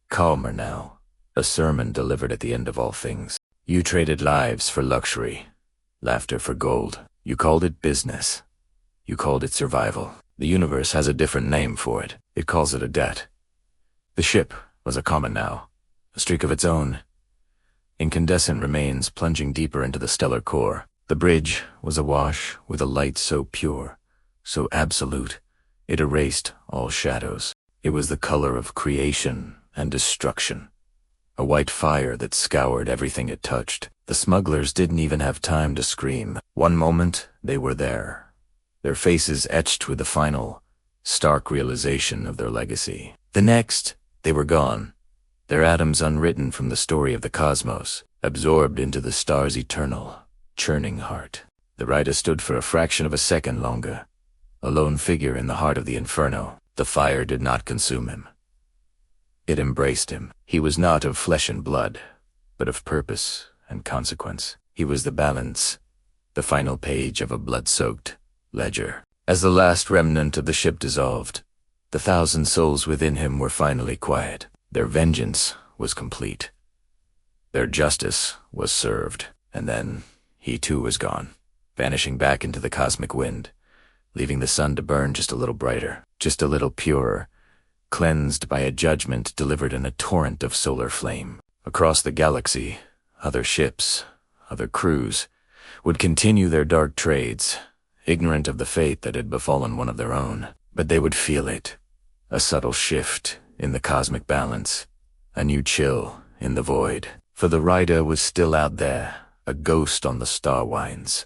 Calmer now, a sermon delivered at the end of all things. You traded lives for luxury, laughter for gold. You called it business. You called it survival. The universe has a different name for it. It calls it a debt. The ship was a comet now, a streak of its own. Incandescent remains plunging deeper into the stellar core. The bridge was awash with a light so pure, so absolute, it erased all shadows. It was the color of creation and destruction, a white fire that scoured everything it touched. The smugglers didn't even have time to scream. One moment, they were there, their faces etched with the final, stark realization of their legacy. The next, they were gone, their atoms unwritten from the story of the cosmos, absorbed into the star's eternal, churning heart. The rider stood for a fraction of a second longer, a lone figure in the heart of the inferno. The fire did not consume him. It embraced him. He was not of flesh and blood, but of purpose and consequence. He was the balance, the final page of a blood-soaked ledger. As the last remnant of the ship dissolved, the 1,000 souls within him were finally quiet. Their vengeance was complete. Their justice was served. And then he too was gone, vanishing back into the cosmic wind, leaving the sun to burn just a little brighter, just a little purer, cleansed by a judgment delivered in a torrent of solar flame. Across the galaxy, other ships, other crews, would continue their dark trades, ignorant of the fate that had befallen one of their own. But they would feel it, a subtle shift in the cosmic balance, a new chill in the void. For the rider was still out there, a ghost on the star winds,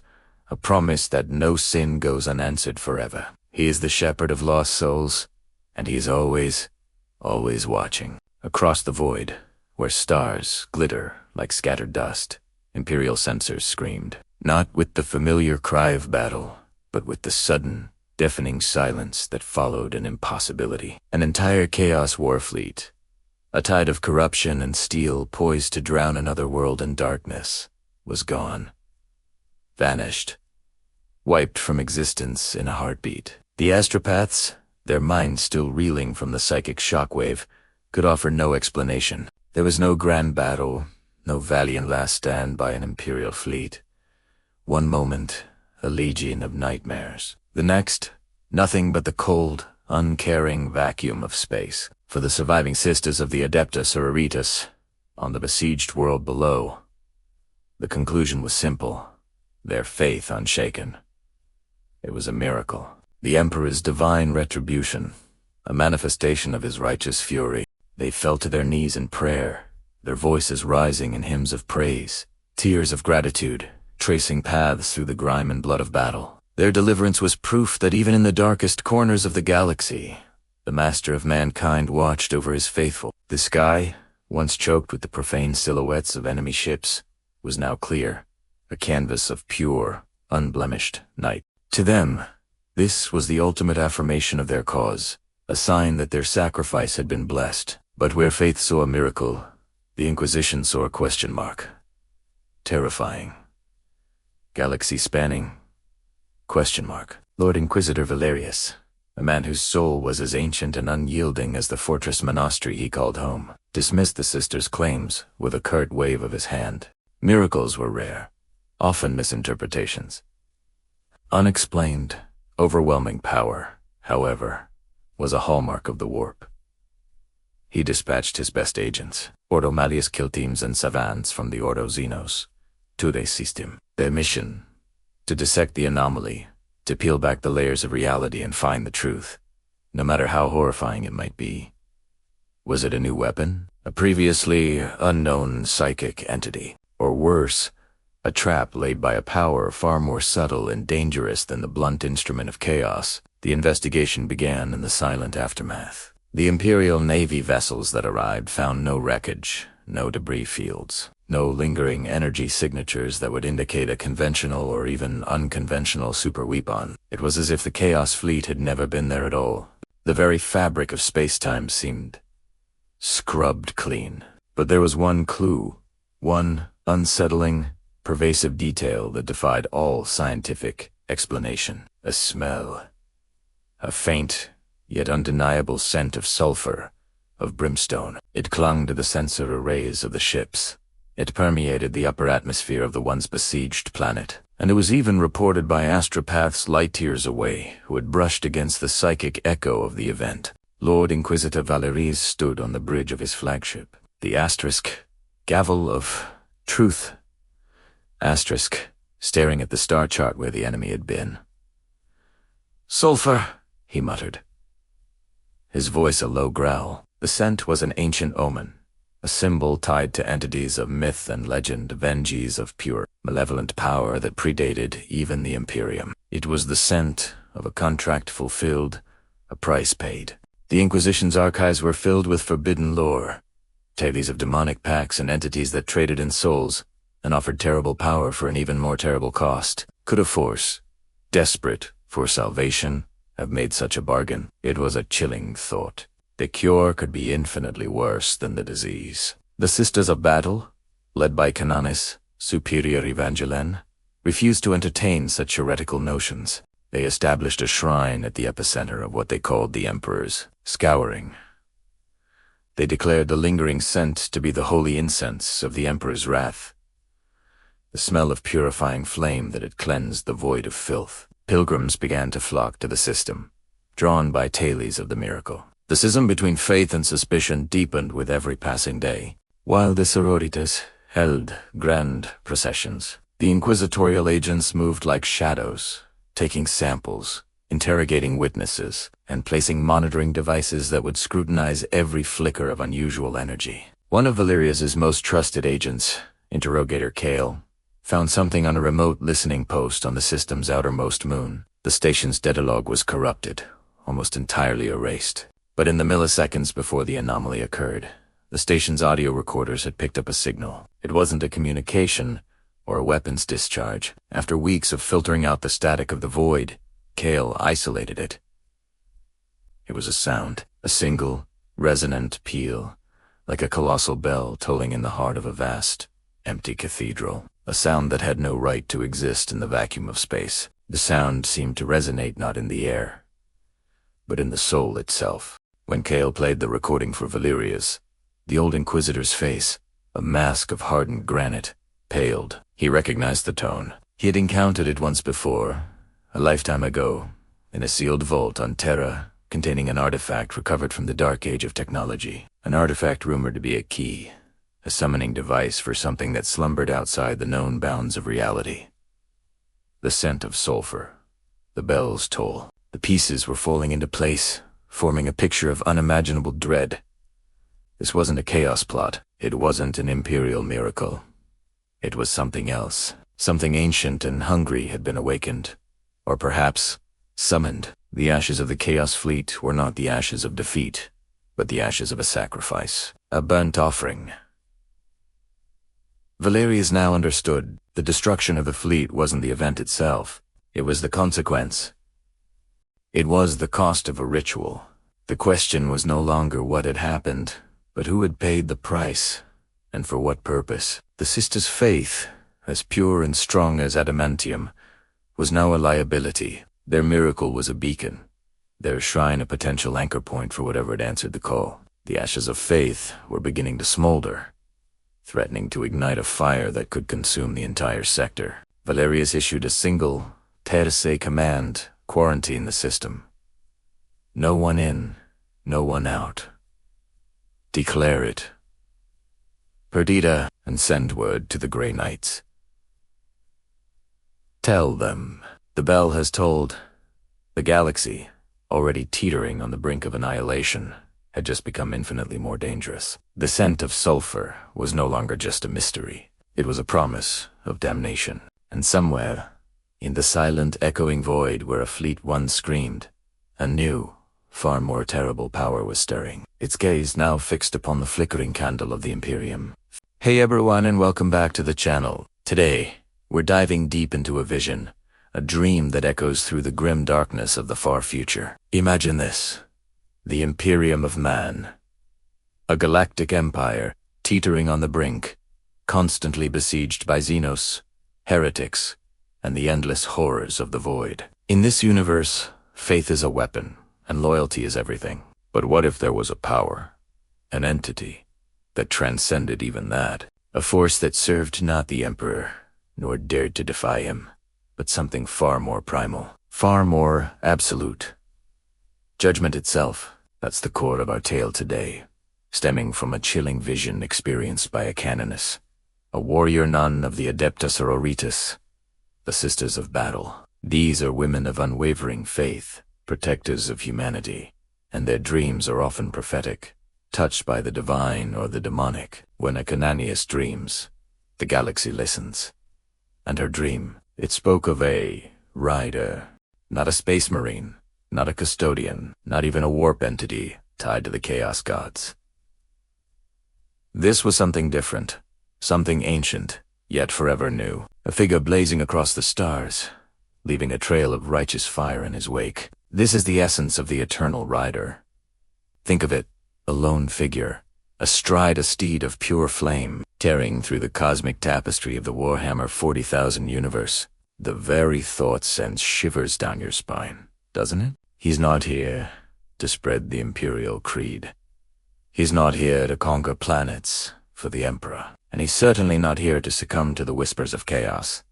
a promise that no sin goes unanswered forever. He is the shepherd of lost souls, and he is always, always watching. Across the void, where stars glitter like scattered dust, Imperial censors screamed, not with the familiar cry of battle, but with the sudden, deafening silence that followed an impossibility. An entire Chaos war fleet, a tide of corruption and steel poised to drown another world in darkness, was gone. Vanished. Wiped from existence in a heartbeat. The astropaths, their minds still reeling from the psychic shockwave, could offer no explanation. There was no grand battle, no valiant last stand by an Imperial fleet. One moment, a legion of nightmares. The next, nothing but the cold, uncaring vacuum of space. For the surviving sisters of the Adeptus Sororitas, on the besieged world below, the conclusion was simple, their faith unshaken. It was a miracle. The Emperor's divine retribution, a manifestation of his righteous fury. They fell to their knees in prayer, their voices rising in hymns of praise, tears of gratitude, tracing paths through the grime and blood of battle. Their deliverance was proof that even in the darkest corners of the galaxy, the master of mankind watched over his faithful. The sky, once choked with the profane silhouettes of enemy ships, was now clear, a canvas of pure, unblemished night. To them, this was the ultimate affirmation of their cause, a sign that their sacrifice had been blessed. But where faith saw a miracle, the Inquisition saw a question mark. Terrifying. Galaxy-spanning. Question mark. Lord Inquisitor Valerius, a man whose soul was as ancient and unyielding as the fortress monastery he called home, dismissed the sisters' claims with a curt wave of his hand. Miracles were rare, often misinterpretations. Unexplained, overwhelming power, however, was a hallmark of the warp. He dispatched his best agents, Ordo Malleus Kilteams and savants from the Ordo Xenos, to the system. Their mission, to dissect the anomaly, to peel back the layers of reality and find the truth, no matter how horrifying it might be. Was it a new weapon? A previously unknown psychic entity? Or worse, a trap laid by a power far more subtle and dangerous than the blunt instrument of chaos? The investigation began in the silent aftermath. The Imperial Navy vessels that arrived found no wreckage, no debris fields, no lingering energy signatures that would indicate a conventional or even unconventional superweapon. It was as if the Chaos Fleet had never been there at all. The very fabric of space-time seemed scrubbed clean. But there was one clue, one unsettling, pervasive detail that defied all scientific explanation. A smell. A faint, yet undeniable scent of sulfur, of brimstone. It clung to the sensor arrays of the ships. It permeated the upper atmosphere of the once besieged planet. And it was even reported by astropaths light-years away who had brushed against the psychic echo of the event. Lord Inquisitor Valerius stood on the bridge of his flagship. The asterisk, gavel of truth, asterisk, staring at the star chart where the enemy had been. "Sulfur," he muttered, his voice a low growl. The scent was an ancient omen, a symbol tied to entities of myth and legend, vengees of pure, malevolent power that predated even the Imperium. It was the scent of a contract fulfilled, a price paid. The Inquisition's archives were filled with forbidden lore, tales of demonic pacts and entities that traded in souls and offered terrible power for an even more terrible cost. Could a force, desperate for salvation, have made such a bargain? It was a chilling thought. The cure could be infinitely worse than the disease. The Sisters of Battle, led by Canonis, Superior Evangeline, refused to entertain such heretical notions. They established a shrine at the epicenter of what they called the Emperor's scouring. They declared the lingering scent to be the holy incense of the Emperor's wrath, the smell of purifying flame that had cleansed the void of filth. Pilgrims began to flock to the system, drawn by tales of the miracle. The schism between faith and suspicion deepened with every passing day. While the sororitas held grand processions, the inquisitorial agents moved like shadows, taking samples, interrogating witnesses, and placing monitoring devices that would scrutinize every flicker of unusual energy. One of Valerius's most trusted agents, Interrogator Kale, found something on a remote listening post on the system's outermost moon. The station's datalog was corrupted, almost entirely erased. But in the milliseconds before the anomaly occurred, the station's audio recorders had picked up a signal. It wasn't a communication or a weapons discharge. After weeks of filtering out the static of the void, Kale isolated it. It was a sound, a single, resonant peal, like a colossal bell tolling in the heart of a vast, empty cathedral. A sound that had no right to exist in the vacuum of space. The sound seemed to resonate not in the air, but in the soul itself. When Kale played the recording for Valerius, the old Inquisitor's face, a mask of hardened granite, paled. He recognized the tone. He had encountered it once before, a lifetime ago, in a sealed vault on Terra, containing an artifact recovered from the dark age of technology. An artifact rumored to be a key, a summoning device for something that slumbered outside the known bounds of reality. The scent of sulfur, the bell's toll. The pieces were falling into place, forming a picture of unimaginable dread. This wasn't a chaos plot. It wasn't an imperial miracle. It was something else. Something ancient and hungry had been awakened, or perhaps summoned. The ashes of the Chaos Fleet were not the ashes of defeat, but the ashes of a sacrifice, a burnt offering. Valerius now understood. The destruction of the fleet wasn't the event itself. It was the consequence. It was the cost of a ritual. The question was no longer what had happened, but who had paid the price, and for what purpose. The sisters' faith, as pure and strong as adamantium, was now a liability. Their miracle was a beacon, their shrine a potential anchor point for whatever had answered the call. The ashes of faith were beginning to smolder, threatening to ignite a fire that could consume the entire sector. Valerius issued a single, terse command: quarantine the system. No one in, no one out. Declare it. Perdita, and send word to the Grey Knights. Tell them. The bell has tolled. The galaxy, already teetering on the brink of annihilation, had just become infinitely more dangerous. The scent of sulfur was no longer just a mystery. It was a promise of damnation. And somewhere, in the silent, echoing void where a fleet once screamed, A new, far more terrible power was stirring, its gaze now fixed upon the flickering candle of the Imperium. Hey everyone, and welcome back to the channel. Today, we're diving deep into a vision, a dream that echoes through the grim darkness of the far future. Imagine this: the Imperium of Man. A galactic empire, teetering on the brink, constantly besieged by Xenos, heretics, and the endless horrors of the void. In this universe, faith is a weapon, and loyalty is everything. But what if there was a power, an entity, that transcended even that? A force that served not the Emperor, nor dared to defy him, but something far more primal, far more absolute. Judgment itself, that's the core of our tale today, stemming from a chilling vision experienced by a canoness, a warrior nun of the Adepta Sororitas, the Sisters of Battle. These are women of unwavering faith, protectors of humanity, and their dreams are often prophetic, touched by the divine or the demonic. When a canoness dreams, the galaxy listens. And her dream, it spoke of a rider, not a space marine, not a custodian, not even a warp entity tied to the chaos gods. This was something different, something ancient, yet forever new, a figure blazing across the stars, leaving a trail of righteous fire in his wake. This is the essence of the Eternal Rider. Think of it, a lone figure, astride a steed of pure flame, tearing through the cosmic tapestry of the Warhammer 40,000 universe. The very thought sends shivers down your spine, doesn't it? He's not here to spread the Imperial creed. He's not here to conquer planets for the Emperor, and he's certainly not here to succumb to the whispers of chaos.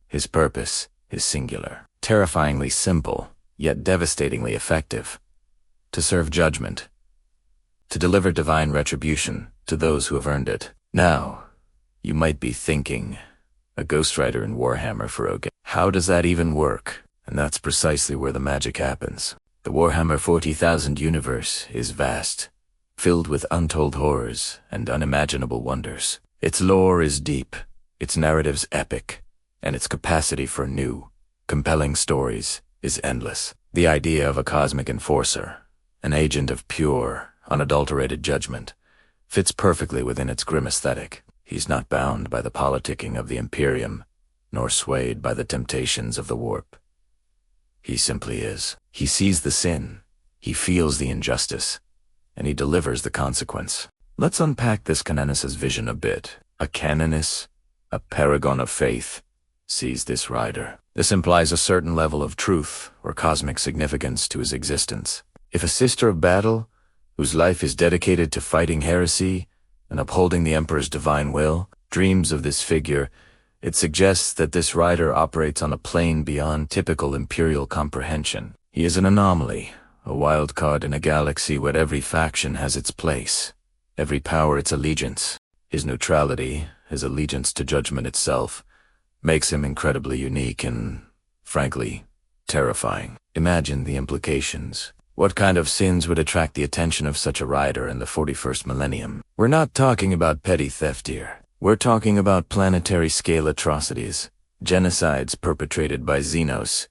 His purpose is singular, terrifyingly simple, yet devastatingly effective: to serve judgment, to deliver divine retribution to those who have earned it. Now, you might be thinking, a Ghost Rider in Warhammer 40K. How does that even work? And that's precisely where the magic happens. The Warhammer 40,000 universe is vast, filled with untold horrors and unimaginable wonders. Its lore is deep, its narratives epic, and its capacity for new, compelling stories is endless. The idea of a cosmic enforcer, an agent of pure, unadulterated judgment, fits perfectly within its grim aesthetic. He's not bound by the politicking of the Imperium, nor swayed by the temptations of the warp. He simply is. He sees the sin, he feels the injustice, and he delivers the consequence. Let's unpack this canoness's vision a bit. A canoness, a paragon of faith, sees this rider. This implies a certain level of truth or cosmic significance to his existence. If a sister of battle, whose life is dedicated to fighting heresy and upholding the Emperor's divine will, dreams of this figure, it suggests that this rider operates on a plane beyond typical Imperial comprehension. He is an anomaly, a wild card in a galaxy where every faction has its place, every power its allegiance. His neutrality, his allegiance to judgment itself, makes him incredibly unique and, frankly, terrifying. Imagine the implications. What kind of sins would attract the attention of such a rider in the 41st millennium? We're not talking about petty theft here. We're talking about planetary-scale atrocities, genocides perpetrated by Xenos,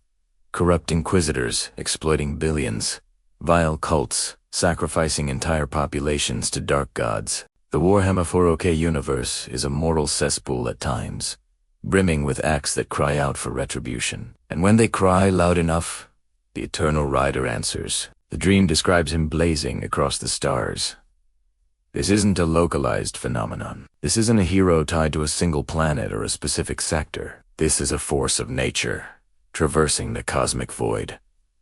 corrupt inquisitors exploiting billions, vile cults sacrificing entire populations to dark gods. The Warhammer 40K universe is a moral cesspool at times, brimming with acts that cry out for retribution. And when they cry loud enough, the Eternal Rider answers. The dream describes him blazing across the stars. This isn't a localized phenomenon. This isn't a hero tied to a single planet or a specific sector. This is a force of nature, traversing the cosmic void,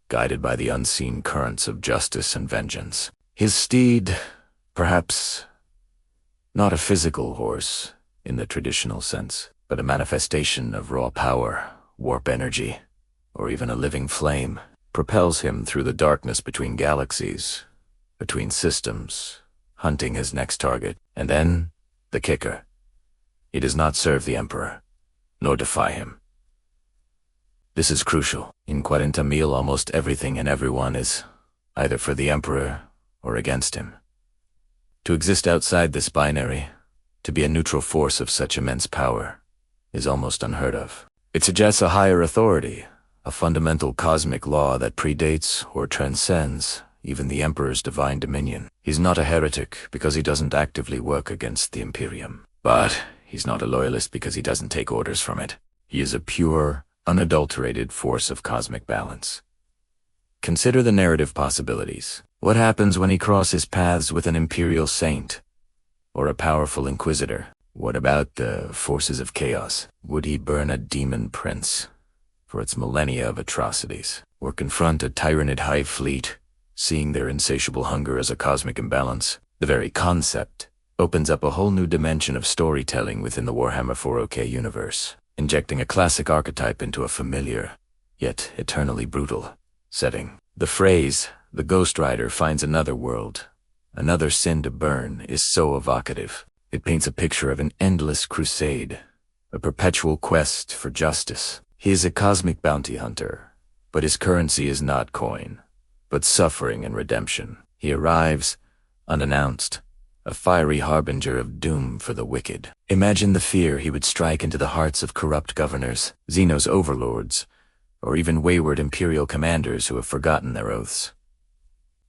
guided by the unseen currents of justice and vengeance. His steed, perhaps not a physical horse in the traditional sense, but a manifestation of raw power, warp energy, or even a living flame, propels him through the darkness between galaxies, between systems, hunting his next target. And then, the kicker. He does not serve the Emperor, nor defy him. This is crucial. In 40,000 almost everything and everyone is either for the Emperor or against him. To exist outside this binary, to be a neutral force of such immense power, is almost unheard of. It suggests a higher authority, a fundamental cosmic law that predates or transcends even the Emperor's divine dominion. He's not a heretic because he doesn't actively work against the Imperium. But he's not a loyalist because he doesn't take orders from it. He is a pure, unadulterated force of cosmic balance. Consider the narrative possibilities. What happens when he crosses paths with an Imperial Saint? Or a powerful Inquisitor? What about the forces of chaos? Would he burn a demon prince for its millennia of atrocities? Or confront a tyrannid hive fleet, seeing their insatiable hunger as a cosmic imbalance? The very concept opens up a whole new dimension of storytelling within the Warhammer 40K universe, injecting a classic archetype into a familiar, yet eternally brutal, setting. The phrase, "the Ghost Rider finds another world, another sin to burn," is so evocative. It paints a picture of an endless crusade, a perpetual quest for justice. He is a cosmic bounty hunter, but his currency is not coin, but suffering and redemption. He arrives, unannounced, a fiery harbinger of doom for the wicked. Imagine the fear he would strike into the hearts of corrupt governors, Xenos overlords, or even wayward Imperial commanders who have forgotten their oaths.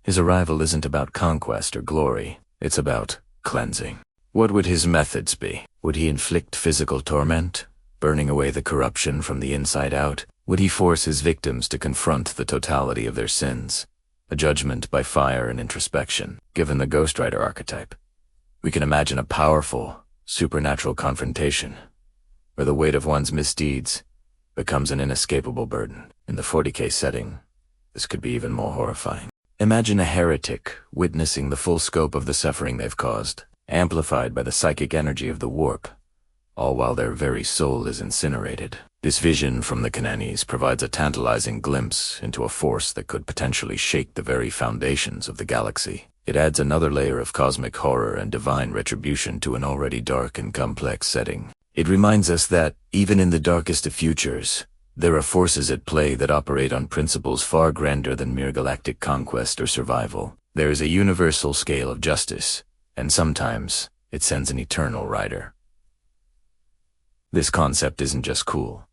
His arrival isn't about conquest or glory, it's about cleansing. What would his methods be? Would he inflict physical torment, burning away the corruption from the inside out? Would he force his victims to confront the totality of their sins, a judgment by fire and introspection? Given the Ghost Rider archetype, we can imagine a powerful, supernatural confrontation, where the weight of one's misdeeds becomes an inescapable burden. In the 40K setting, this could be even more horrifying. Imagine a heretic witnessing the full scope of the suffering they've caused, amplified by the psychic energy of the warp, all while their very soul is incinerated. This vision from the Kananis provides a tantalizing glimpse into a force that could potentially shake the very foundations of the galaxy. It adds another layer of cosmic horror and divine retribution to an already dark and complex setting. It reminds us that, even in the darkest of futures, there are forces at play that operate on principles far grander than mere galactic conquest or survival. There is a universal scale of justice, and sometimes it sends an eternal rider. This concept isn't just cool.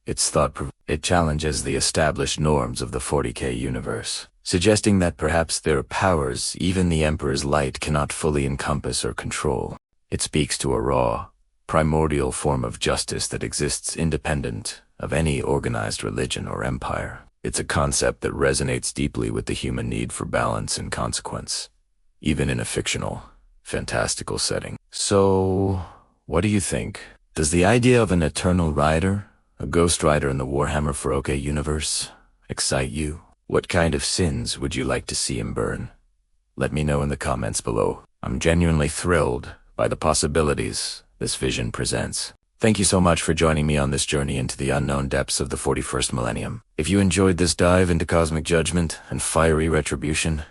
It's thought-provoking. It challenges the established norms of the 40K universe, suggesting that perhaps there are powers even the Emperor's light cannot fully encompass or control. It speaks to a raw, primordial form of justice that exists independent of any organized religion or empire. It's a concept that resonates deeply with the human need for balance and consequence, even in a fictional, fantastical setting. So, what do you think? Does the idea of an eternal rider, a ghost rider in the Warhammer 40K universe, excite you? What kind of sins would you like to see him burn? Let me know in the comments below. I'm genuinely thrilled by the possibilities this vision presents. Thank you so much for joining me on this journey into the unknown depths of the 41st millennium. If you enjoyed this dive into cosmic judgment and fiery retribution,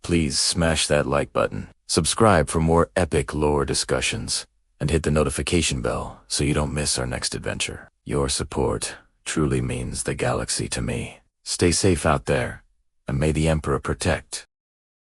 please smash that like button, subscribe for more epic lore discussions, and hit the notification bell so you don't miss our next adventure. Your support truly means the galaxy to me. Stay safe out there, and may the Emperor protect.